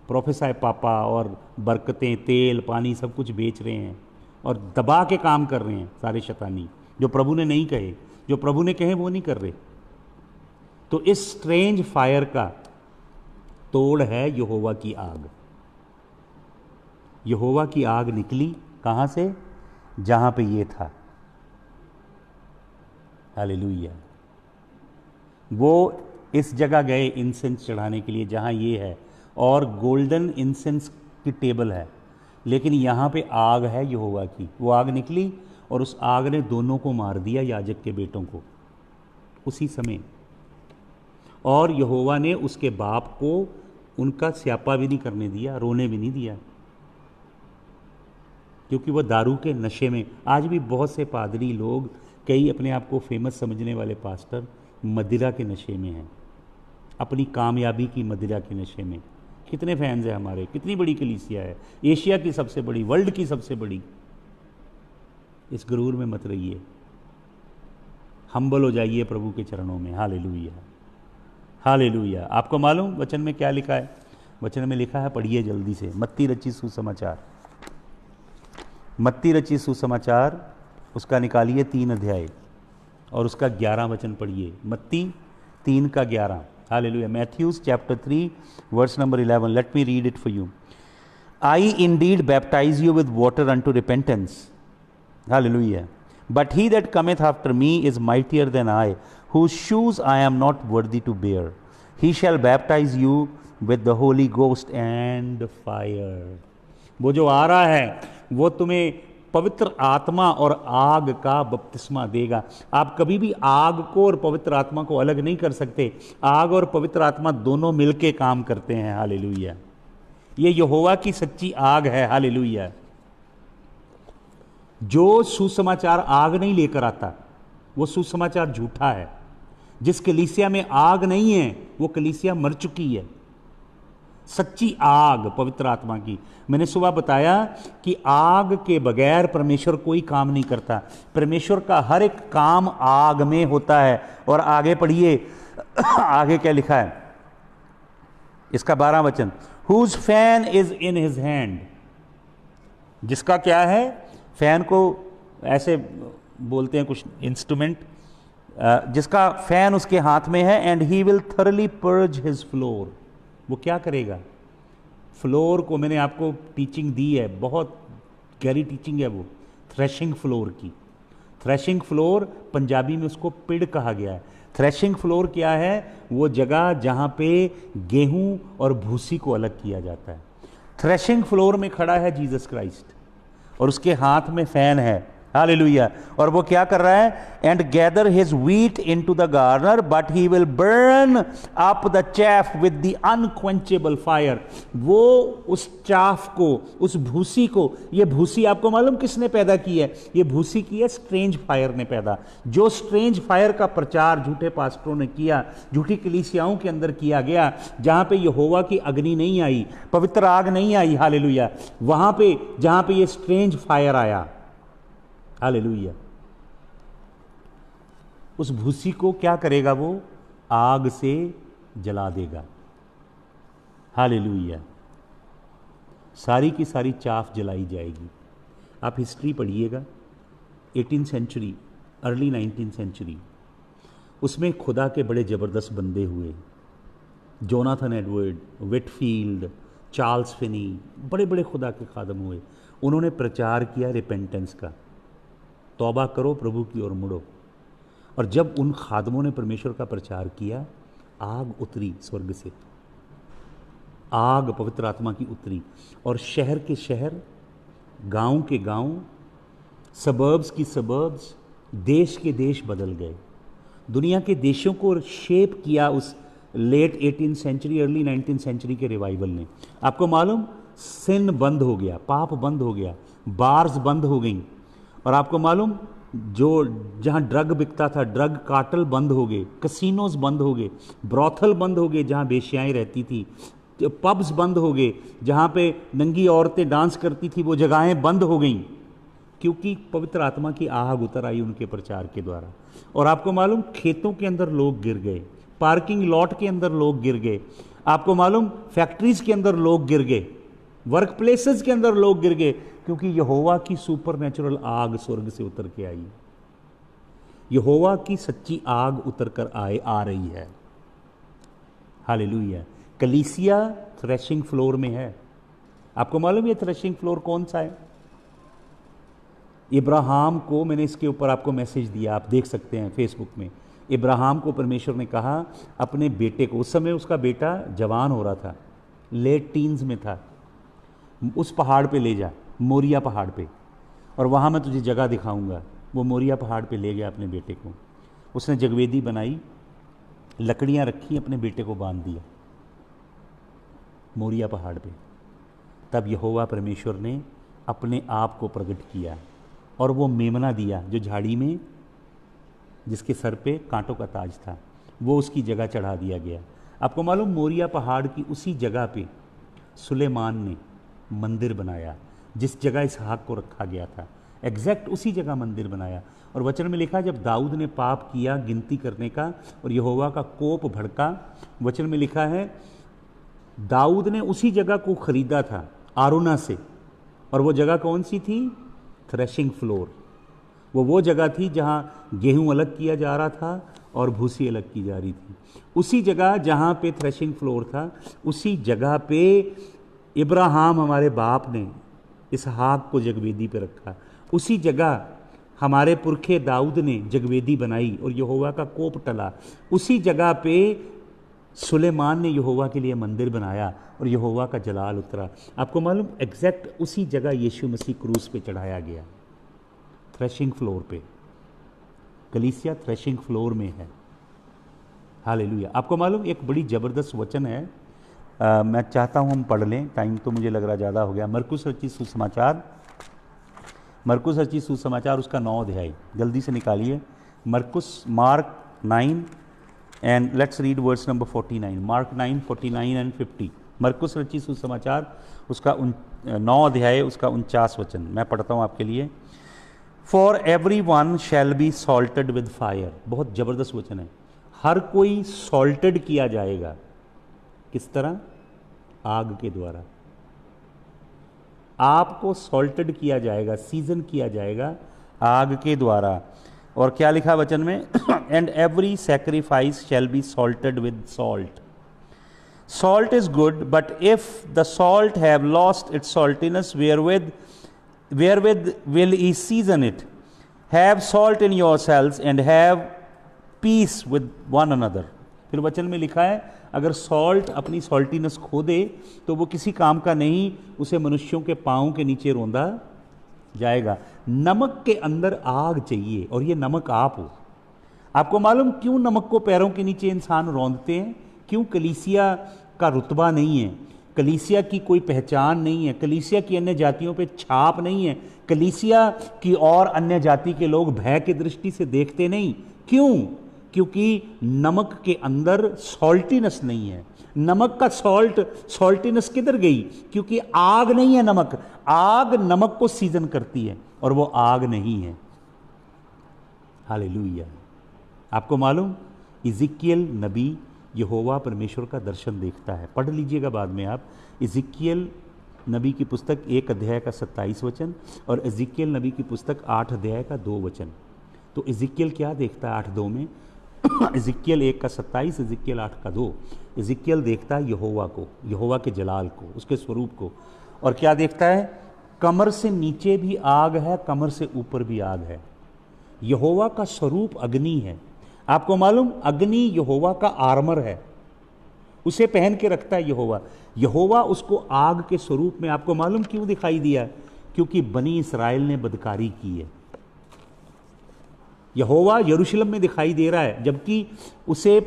प्रोफेसर पापा और बरकतें, तेल, पानी सब कुछ बेच रहे हैं और दबा के काम कर रहे हैं सारे शैतानी। जो प्रभु ने नहीं कहे, जो प्रभु ने कहे वो नहीं कर रहे। तो इस स्ट्रेंज फायर का तोड़ है यहोवा की आग। यहोवा की आग निकली कहां से? जहां पे ये था। हालेलुया। वो इस जगह गए इंसेंस चढ़ाने के लिए जहां ये है, और गोल्डन इंसेंस की टेबल है, लेकिन यहां पे आग है यहोवा की। वो आग निकली और उस आग ने दोनों को मार दिया, याजक के बेटों को, उसी समय। और यहोवा ने उसके बाप को उनका स्यापा भी नहीं करने दिया, रोने भी नहीं दिया, क्योंकि वह दारू के नशे में। आज भी बहुत से पादरी लोग, कई अपने आप को फेमस समझने वाले पास्टर मदिरा के नशे में हैं, अपनी कामयाबी की मदिरा के नशे में। कितने फैंस हैं हमारे, कितनी बड़ी कलीसिया है, एशिया की सबसे बड़ी, वर्ल्ड की सबसे बड़ी। इस गुरूर में मत रहिए, हम्बल हो जाइए प्रभु के चरणों में। Hallelujah, hallelujah. आपको मालूम वचन में क्या लिखा है? वचन में लिखा है, पढ़िए जल्दी से, मत्ती रची सुसमाचार, मत्ती रची सुसमाचार, उसका निकालिए 3 अध्याय और उसका 11 वचन पढ़िए। मत्ती 3 का 11। Hallelujah. Matthews chapter 3 verse number 11। Let me read it for you. I indeed baptize you with water unto repentance, hallelujah, but he that cometh after me is mightier than I, whose shoes I am not worthy to bear. He shall baptize you with the Holy Ghost and fire. वो जो आ रहा है वो तुम्हें पवित्र आत्मा और आग का बपतिस्मा देगा। आप कभी भी आग को और पवित्र आत्मा को अलग नहीं कर सकते। आग और पवित्र आत्मा दोनों मिलके काम करते हैं। हालेलुया। ये यहोवा की सच्ची आग है। हालेलुया। जो सुसमाचार आग नहीं लेकर आता वो सुसमाचार झूठा है। जिस कलीसिया में आग नहीं है वो कलीसिया मर चुकी है। सच्ची आग पवित्र आत्मा की, मैंने सुबह बताया कि आग के बगैर परमेश्वर कोई काम नहीं करता। परमेश्वर का हर एक काम आग में होता है। और आगे पढ़िए, आगे क्या लिखा है इसका 12 वचन, whose fan is in his hand. जिसका क्या है, फैन को ऐसे बोलते हैं कुछ इंस्ट्रूमेंट, जिसका फैन उसके हाथ में है। And he will thoroughly purge his floor. वो क्या करेगा, फ्लोर को मैंने आपको टीचिंग दी है, बहुत गहरी टीचिंग है वो थ्रेशिंग फ्लोर की। थ्रेशिंग फ्लोर पंजाबी में उसको पिड़ कहा गया है। थ्रेशिंग फ्लोर क्या है, वो जगह जहां पे गेहूं और भूसी को अलग किया जाता है। थ्रेशिंग फ्लोर में खड़ा है जीसस क्राइस्ट और उसके हाथ में फैन है। हालेलुया। और वो क्या कर रहा है, and gather his wheat into the garner but he will burn up the chaff with the unquenchable fire. वो उस चाफ को, उस भूसी को, ये भूसी आपको मालूम किसने पैदा की है, ये भूसी की है स्ट्रेंज फायर ने पैदा। जो स्ट्रेंज फायर का प्रचार झूठे पास्टरों ने किया, झूठी कलीसियाओं के अंदर किया गया, जहां पे यहोवा की अग्नि नहीं आई, पवित्र आग नहीं आई। हालेलुया। वहां पे जहां पे ये स्ट्रेंज फायर आया, हालेलुया, उस भूसी को क्या करेगा, वो आग से जला देगा। हालेलुया। सारी की सारी चाफ जलाई जाएगी। आप हिस्ट्री पढ़िएगा, 18th century, early 19th century, उसमें खुदा के बड़े ज़बरदस्त बंदे हुए। जोनाथन एडवर्ड, विटफील्ड, चार्ल्स फिनी, बड़े बड़े खुदा के खादम हुए। उन्होंने प्रचार किया रिपेंटेंस का, तौबा करो, प्रभु की ओर मुड़ो। और जब उन खादमों ने परमेश्वर का प्रचार किया, आग उतरी स्वर्ग से, आग पवित्र आत्मा की उतरी, और शहर के शहर, गांव के गांव, सबर्ब्स की सबर्ब्स, देश के देश बदल गए। दुनिया के देशों को शेप किया उस late 18th century, early 19th century के रिवाइवल ने। आपको मालूम, सिन बंद हो गया, पाप बंद हो गया, बार्स बंद हो गई। और आपको मालूम, जो जहाँ ड्रग बिकता था, ड्रग कार्टल बंद हो गए, कसिनोज बंद हो गए, ब्रॉथल बंद हो गए जहाँ बेश्याएं रहती थी, पब्स बंद हो गए, जहाँ पे नंगी औरतें डांस करती थी, वो जगहें बंद हो गईं, क्योंकि पवित्र आत्मा की आग उतर आई उनके प्रचार के द्वारा। और आपको मालूम, खेतों के अंदर लोग गिर गए, पार्किंग लॉट के अंदर लोग गिर गए, आपको मालूम, फैक्ट्रीज के अंदर लोग गिर गए, वर्क प्लेसेस के अंदर लोग गिर गए, क्योंकि यहोवा की सुपर नेचुरल आग स्वर्ग से उतर के आई। यहोवा की सच्ची आग उतर कर आ रही है। हालेलुया। कलीसिया थ्रेशिंग फ्लोर में है। आपको मालूम ये थ्रेशिंग फ्लोर कौन सा है? इब्राहिम को, मैंने इसके ऊपर आपको मैसेज दिया, आप देख सकते हैं फेसबुक में। इब्राहिम को परमेश्वर ने कहा अपने बेटे को, उस समय उसका बेटा जवान हो रहा था, लेट टीन्स में था, उस पहाड़ पे ले जा, मोरिया पहाड़ पे, और वहाँ मैं तुझे जगह दिखाऊंगा। वो मोरिया पहाड़ पे ले गया अपने बेटे को। उसने जगवेदी बनाई, लकड़ियाँ रखी, अपने बेटे को बांध दिया मोरिया पहाड़ पे। तब यहोवा परमेश्वर ने अपने आप को प्रकट किया और वो मेमना दिया जो झाड़ी में, जिसके सर पे कांटों का ताज था, वो उसकी जगह चढ़ा दिया गया। आपको मालूम, मोरिया पहाड़ की उसी जगह पे सुलेमान ने मंदिर बनाया जिस जगह इसहाक को रखा गया था, एग्जैक्ट उसी जगह मंदिर बनाया। और वचन में लिखा, जब दाऊद ने पाप किया गिनती करने का और यहोवा का कोप भड़का, वचन में लिखा है दाऊद ने उसी जगह को खरीदा था आरोना से। और वो जगह कौन सी थी? Threshing floor. वो जगह थी जहाँ गेहूं अलग किया जा रहा था और भूसी अलग की जा रही थी। उसी जगह जहाँ पे थ्रेशिंग फ्लोर था, उसी जगह पे इब्राहिम हमारे बाप ने इसहाक को जगवेदी पे रखा। उसी जगह हमारे पुरखे दाऊद ने जगवेदी बनाई और यहोवा का कोप टला। उसी जगह पे सुलेमान ने यहोवा के लिए मंदिर बनाया और यहोवा का जलाल उतरा। आपको मालूम, एग्जैक्ट उसी जगह यीशु मसीह क्रूस पे चढ़ाया गया। थ्रेशिंग फ्लोर पे, कलीसिया थ्रेशिंग फ्लोर में है। हालेलुया। आपको मालूम एक बड़ी ज़बरदस्त वचन है, मैं चाहता हूँ हम पढ़ लें, टाइम तो मुझे लग रहा ज़्यादा हो गया। मरकुस रचित सुसमाचार, मरकुस रचित सुसमाचार उसका 9 अध्याय, जल्दी से निकालिए। Mark 9 and let's read verse number 49। Mark 9, 49 and 50। मरकुस रचित सुसमाचार उसका 9 अध्याय उसका 49 वचन मैं पढ़ता हूँ आपके लिए। For every one shall be salted with fire. बहुत ज़बरदस्त वचन है। हर कोई सॉल्टेड किया जाएगा। किस तरह? आग के द्वारा। आपको सॉल्टेड किया जाएगा, सीजन किया जाएगा आग के द्वारा। और क्या लिखा वचन में? And every sacrifice shall be salted with salt. Salt is good, but if the salt have lost its saltiness, wherewith will ye season it? Have salt in yourselves and have peace with one another. फिर वचन में लिखा है अगर salt अपनी saltiness खो दे तो वो किसी काम का नहीं, उसे मनुष्यों के पांव के नीचे रौंदा जाएगा। नमक के अंदर आग चाहिए, और ये नमक आप हो। आपको मालूम क्यों नमक को पैरों के नीचे इंसान रौंदते हैं? क्यों? कलीसिया का रुतबा नहीं है, कलीसिया की कोई पहचान नहीं है, कलीसिया की अन्य जातियों पे छाप नहीं है, कलीसिया की और अन्य जाति के लोग भय की दृष्टि से देखते नहीं। क्यों? क्योंकि नमक के अंदर सॉल्टीनेस नहीं है। नमक का सॉल्टीनेस किधर गई? क्योंकि आग नहीं है नमक। आग नमक को सीजन करती है, और वो आग नहीं है। हालेलुया। आपको मालूम इज़िकियल नबी यहोवा परमेश्वर का दर्शन देखता है। पढ़ लीजिएगा बाद में आप। इज़िकियल नबी की पुस्तक 1 अध्याय का 27 वचन और इज़िकियल नबी की पुस्तक 8 अध्याय का 2 वचन। तो इज़िकियल क्या देखता है 8:2 में? इज़िकियल 1 का 27, इज़िकियल 8 का 2। इज़िकियल देखता है यहोवा को, यहोवा के जलाल को, उसके स्वरूप को। और क्या देखता है? कमर से नीचे भी आग है, कमर से ऊपर भी आग है। यहोवा का स्वरूप अग्नि है। आपको मालूम अग्नि यहोवा का आर्मर है, उसे पहन के रखता है यहोवा। यहोवा उसको आग के स्वरूप में, आपको मालूम क्यों दिखाई दिया? क्योंकि बनी इसराइल ने बदकारी की है। यहोवा यरूशलेम में दिखाई दे रहा है, जबकि उसे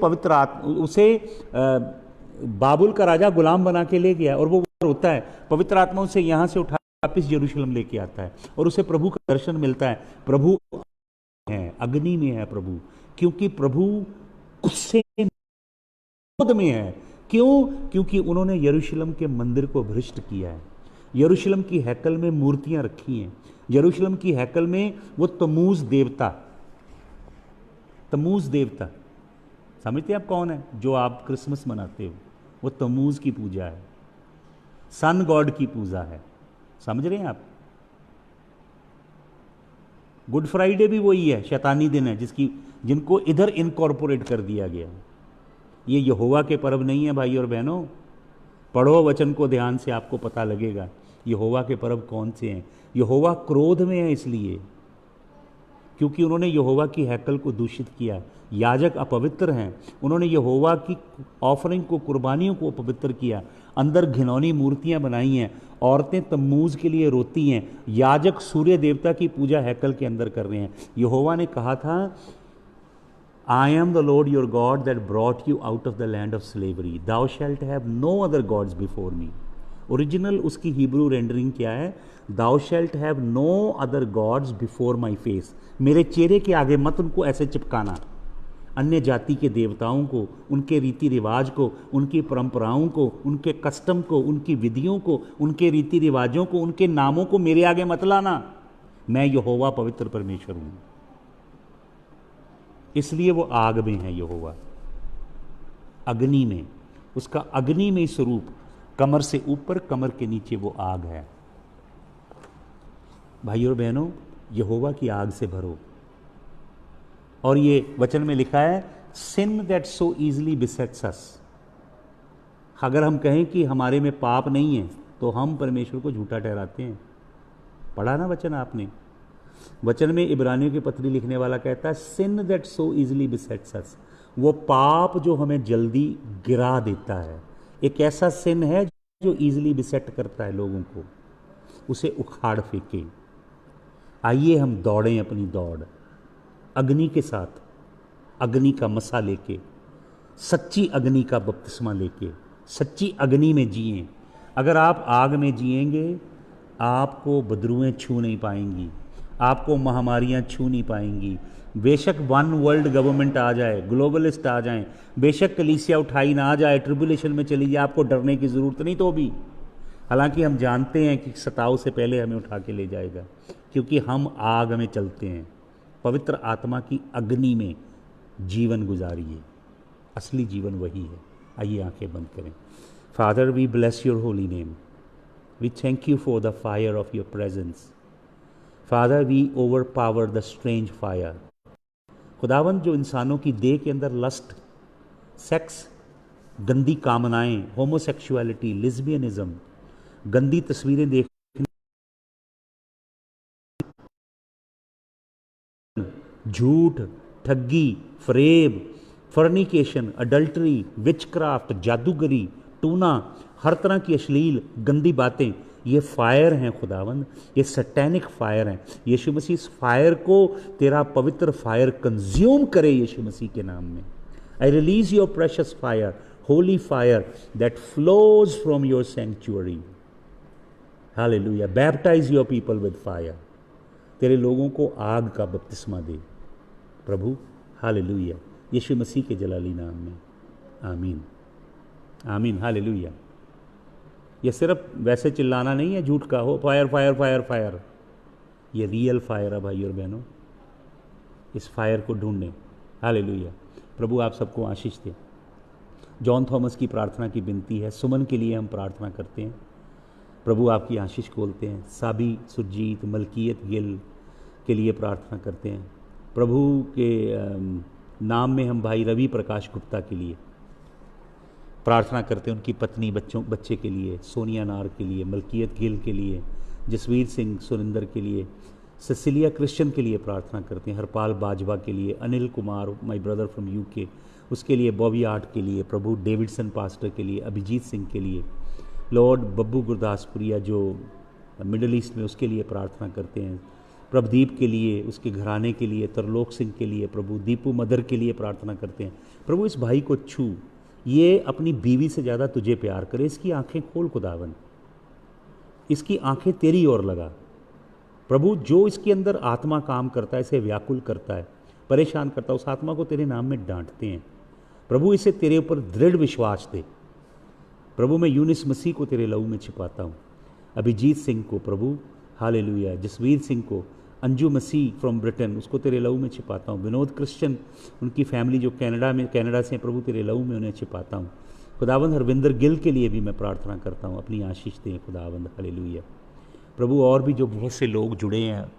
बाबुल का राजा गुलाम बना के ले गया, और वो होता है पवित्र आत्मा उसे यहां से उठा वापिस यरूशलेम लेके आता है, और उसे प्रभु का दर्शन मिलता है। प्रभु है, अग्नि में है प्रभु, क्योंकि प्रभु गुस्से में है। क्यों? क्योंकि उन्होंने यरूशलेम के मंदिर को भ्रष्ट किया है। यरूशलेम की हैकल में मूर्तियां रखी हैं। यरूशलेम की हैकल में वो तमूज देवता समझते हैं आप कौन है? जो आप क्रिसमस मनाते हो, वो तमूज की पूजा है, सन गॉड की पूजा है। समझ रहे हैं आप? गुड फ्राइडे भी वही है, शैतानी दिन है, जिनको इधर इनकॉर्पोरेट कर दिया गया। ये यहोवा के पर्व नहीं है भाई और बहनों। पढ़ो वचन को ध्यान से, आपको पता लगेगा यहोवा के पर्व कौन से हैं। यहोवा क्रोध में है, इसलिए क्योंकि उन्होंने यहोवा की हैकल को दूषित किया। याजक अपवित्र हैं, उन्होंने यहोवा की ऑफरिंग को, कुर्बानियों को अपवित्र किया। अंदर घिनौनी मूर्तियां बनाई हैं। औरतें तम्मूज के लिए रोती हैं। याजक सूर्य देवता की पूजा हैकल के अंदर कर रहे हैं। यहोवा ने कहा था, I am the Lord your God that brought you out of the land of slavery. Thou shalt have no other gods before me. Original उसकी हिब्रू रेंडरिंग क्या है? Thou shalt have no other gods before my face. मेरे चेहरे के आगे मत उनको ऐसे चिपकाना। अन्य जाति के देवताओं को, उनके रीति रिवाज को, उनकी परंपराओं को, उनके कस्टम को, उनकी विधियों को, उनके रीति रिवाजों को, उनके नामों को मेरे आगे मत लाना। मैं यहोवा पवित्र परमेश्वर हूं। इसलिए वो आग में है यहोवा, अग्नि में। उसका अग्नि में स्वरूप, कमर से ऊपर कमर के नीचे वो आग है। भाइयों और बहनों, यहोवा की आग से भरो। और ये वचन में लिखा है, सिन दैट सो इजीली बिसेट्स अस। अगर हम कहें कि हमारे में पाप नहीं है तो हम परमेश्वर को झूठा ठहराते हैं। पढ़ा ना वचन आपने? वचन में इब्रानियों की पत्री लिखने वाला कहता है, सिन दैट सो इजीली बिसेट्स अस। वो पाप जो हमें जल्दी गिरा देता है। एक ऐसा सिन है जो इजीली बिसेट करता है लोगों को, उसे उखाड़ फेंके। आइए हम दौड़ें अपनी दौड़ अग्नि के साथ, अग्नि का मसा लेके, सच्ची अग्नि का बपतिस्मा लेके, सच्ची अग्नि में जिएं। अगर आप आग में जिएंगे, आपको बदरुएं छू नहीं पाएंगी, आपको महामारियां छू नहीं पाएंगी। बेशक वन वर्ल्ड गवर्नमेंट आ जाए, ग्लोबलिस्ट आ जाएं, बेशक कलीसिया उठाई ना आ जाए, ट्रिबुलेशन में चली जाए, आपको डरने की ज़रूरत नहीं तो भी। हालांकि हम जानते हैं कि सताव से पहले हमें उठा के ले जाएगा, क्योंकि हम आग में चलते हैं। पवित्र आत्मा की अग्नि में जीवन गुजारिए, असली जीवन वही है। आइए आंखें बंद करें। Father, we bless your holy name, we thank you for the fire of your presence. Father, we overpower the strange fire. खुदावंद, जो इंसानों की देह के अंदर लस्ट, सेक्स, गंदी कामनाएं, होमोसेक्सुअलिटी, लिस्बियनिज्म, गंदी तस्वीरें देख, झूठ, ठगी, फरेब, फर्निकेशन, अडल्टरी, विचक्राफ्ट, जादूगरी, टूना, हर तरह की अश्लील गंदी बातें, ये फायर हैं खुदावंद, ये सैटेनिक फायर हैं। यीशु मसीह इस फायर को तेरा पवित्र फायर कंज्यूम करे यीशु मसीह के नाम में। I release your precious fire, Holi fire that flows from your sanctuary. Hallelujah. Baptise your people with fire. तेरे लोगों को आग का बपतिस्मा दे प्रभु। हालेलुया, यीशु मसीह के जलाली नाम में, आमीन आमीन। हालेलुया। ये सिर्फ वैसे चिल्लाना नहीं है झूठ का, हो फायर फायर फायर फायर, ये रियल फायर है भाई और बहनों। इस फायर को ढूंढने। हालेलुया। प्रभु आप सबको आशीष दे। जॉन थॉमस की प्रार्थना की विनती है, सुमन के लिए हम प्रार्थना करते हैं, प्रभु आपकी आशीष खोलते हैं। साबी, सुरजीत, मलकियत गिल के लिए प्रार्थना करते हैं प्रभु के नाम में। हम भाई रवि प्रकाश गुप्ता के लिए प्रार्थना करते हैं, उनकी पत्नी, बच्चे के लिए, सोनिया नार के लिए, मलकियत गिल के लिए, जसवीर सिंह सुरिंदर के लिए, सिसिलिया क्रिश्चियन के लिए प्रार्थना करते हैं, हरपाल बाजवा के लिए, Anil Kumar my brother from UK उसके लिए, बॉबी आर्ट के लिए, प्रभु डेविडसन पास्टर के लिए, अभिजीत सिंह के लिए, लॉर्ड बब्बू गुरदासपुरिया जो मिडल ईस्ट में, उसके लिए प्रार्थना करते हैं। प्रभदीप के लिए, उसके घराने के लिए, तरलोक सिंह के लिए, प्रभु दीपू मदर के लिए प्रार्थना करते हैं। प्रभु इस भाई को छू, ये अपनी बीवी से ज़्यादा तुझे प्यार करे, इसकी आंखें खोल खुदावन, इसकी आंखें तेरी ओर लगा प्रभु। जो इसके अंदर आत्मा काम करता है, इसे व्याकुल करता है, परेशान करता है, उस आत्मा को तेरे नाम में डांटते हैं प्रभु। इसे तेरे ऊपर दृढ़ विश्वास दे प्रभु। मैं यूनिस मसीह को तेरे लहू में छिपाता हूँ, अभिजीत सिंह को प्रभु, हालेलुया, जसवीर सिंह को, अंजू मसीह फ्रॉम ब्रिटेन, उसको तेरे लहू में छिपाता हूँ, विनोद क्रिश्चियन, उनकी फैमिली जो कनाडा से प्रभु तेरे लहू में उन्हें छिपाता हूँ। खुदावंद हरविंदर गिल के लिए भी मैं प्रार्थना करता हूँ, अपनी आशीष दें खुदावंद। हालेलुया प्रभु। और भी जो बहुत से लोग जुड़े हैं,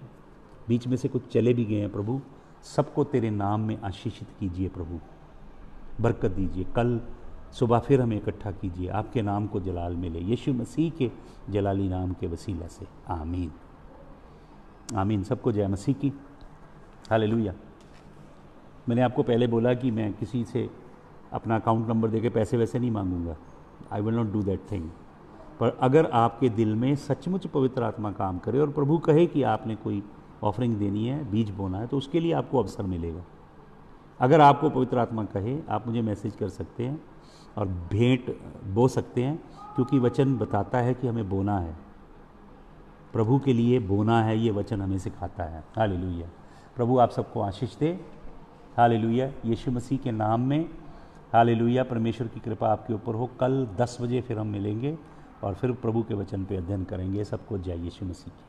बीच में से कुछ चले भी गए हैं प्रभु, सबको तेरे नाम में आशीषित कीजिए प्रभु, बरकत दीजिए। कल सुबह फिर हमें इकट्ठा कीजिए, आपके नाम को जलाल मिले, यीशु मसीह के जलाली नाम के वसीला से, आमीन आमीन। सबको जय मसीह की। हालेलुया। मैंने आपको पहले बोला कि मैं किसी से अपना अकाउंट नंबर देके पैसे वैसे नहीं मांगूंगा, I will not do that thing. पर अगर आपके दिल में सचमुच पवित्र आत्मा काम करे और प्रभु कहे कि आपने कोई ऑफरिंग देनी है, बीज बोना है, तो उसके लिए आपको अवसर मिलेगा। अगर आपको पवित्र आत्मा कहे, आप मुझे मैसेज कर सकते हैं और भेंट बो सकते हैं, क्योंकि वचन बताता है कि हमें बोना है, प्रभु के लिए बोना है, ये वचन हमें सिखाता है। हालेलुया। प्रभु आप सबको आशीष दे। हालेलुया, यीशु मसीह के नाम में। हालेलुया। परमेश्वर की कृपा आपके ऊपर हो। कल 10 बजे फिर हम मिलेंगे और फिर प्रभु के वचन पे अध्ययन करेंगे। सबको जय यीशु मसीह की।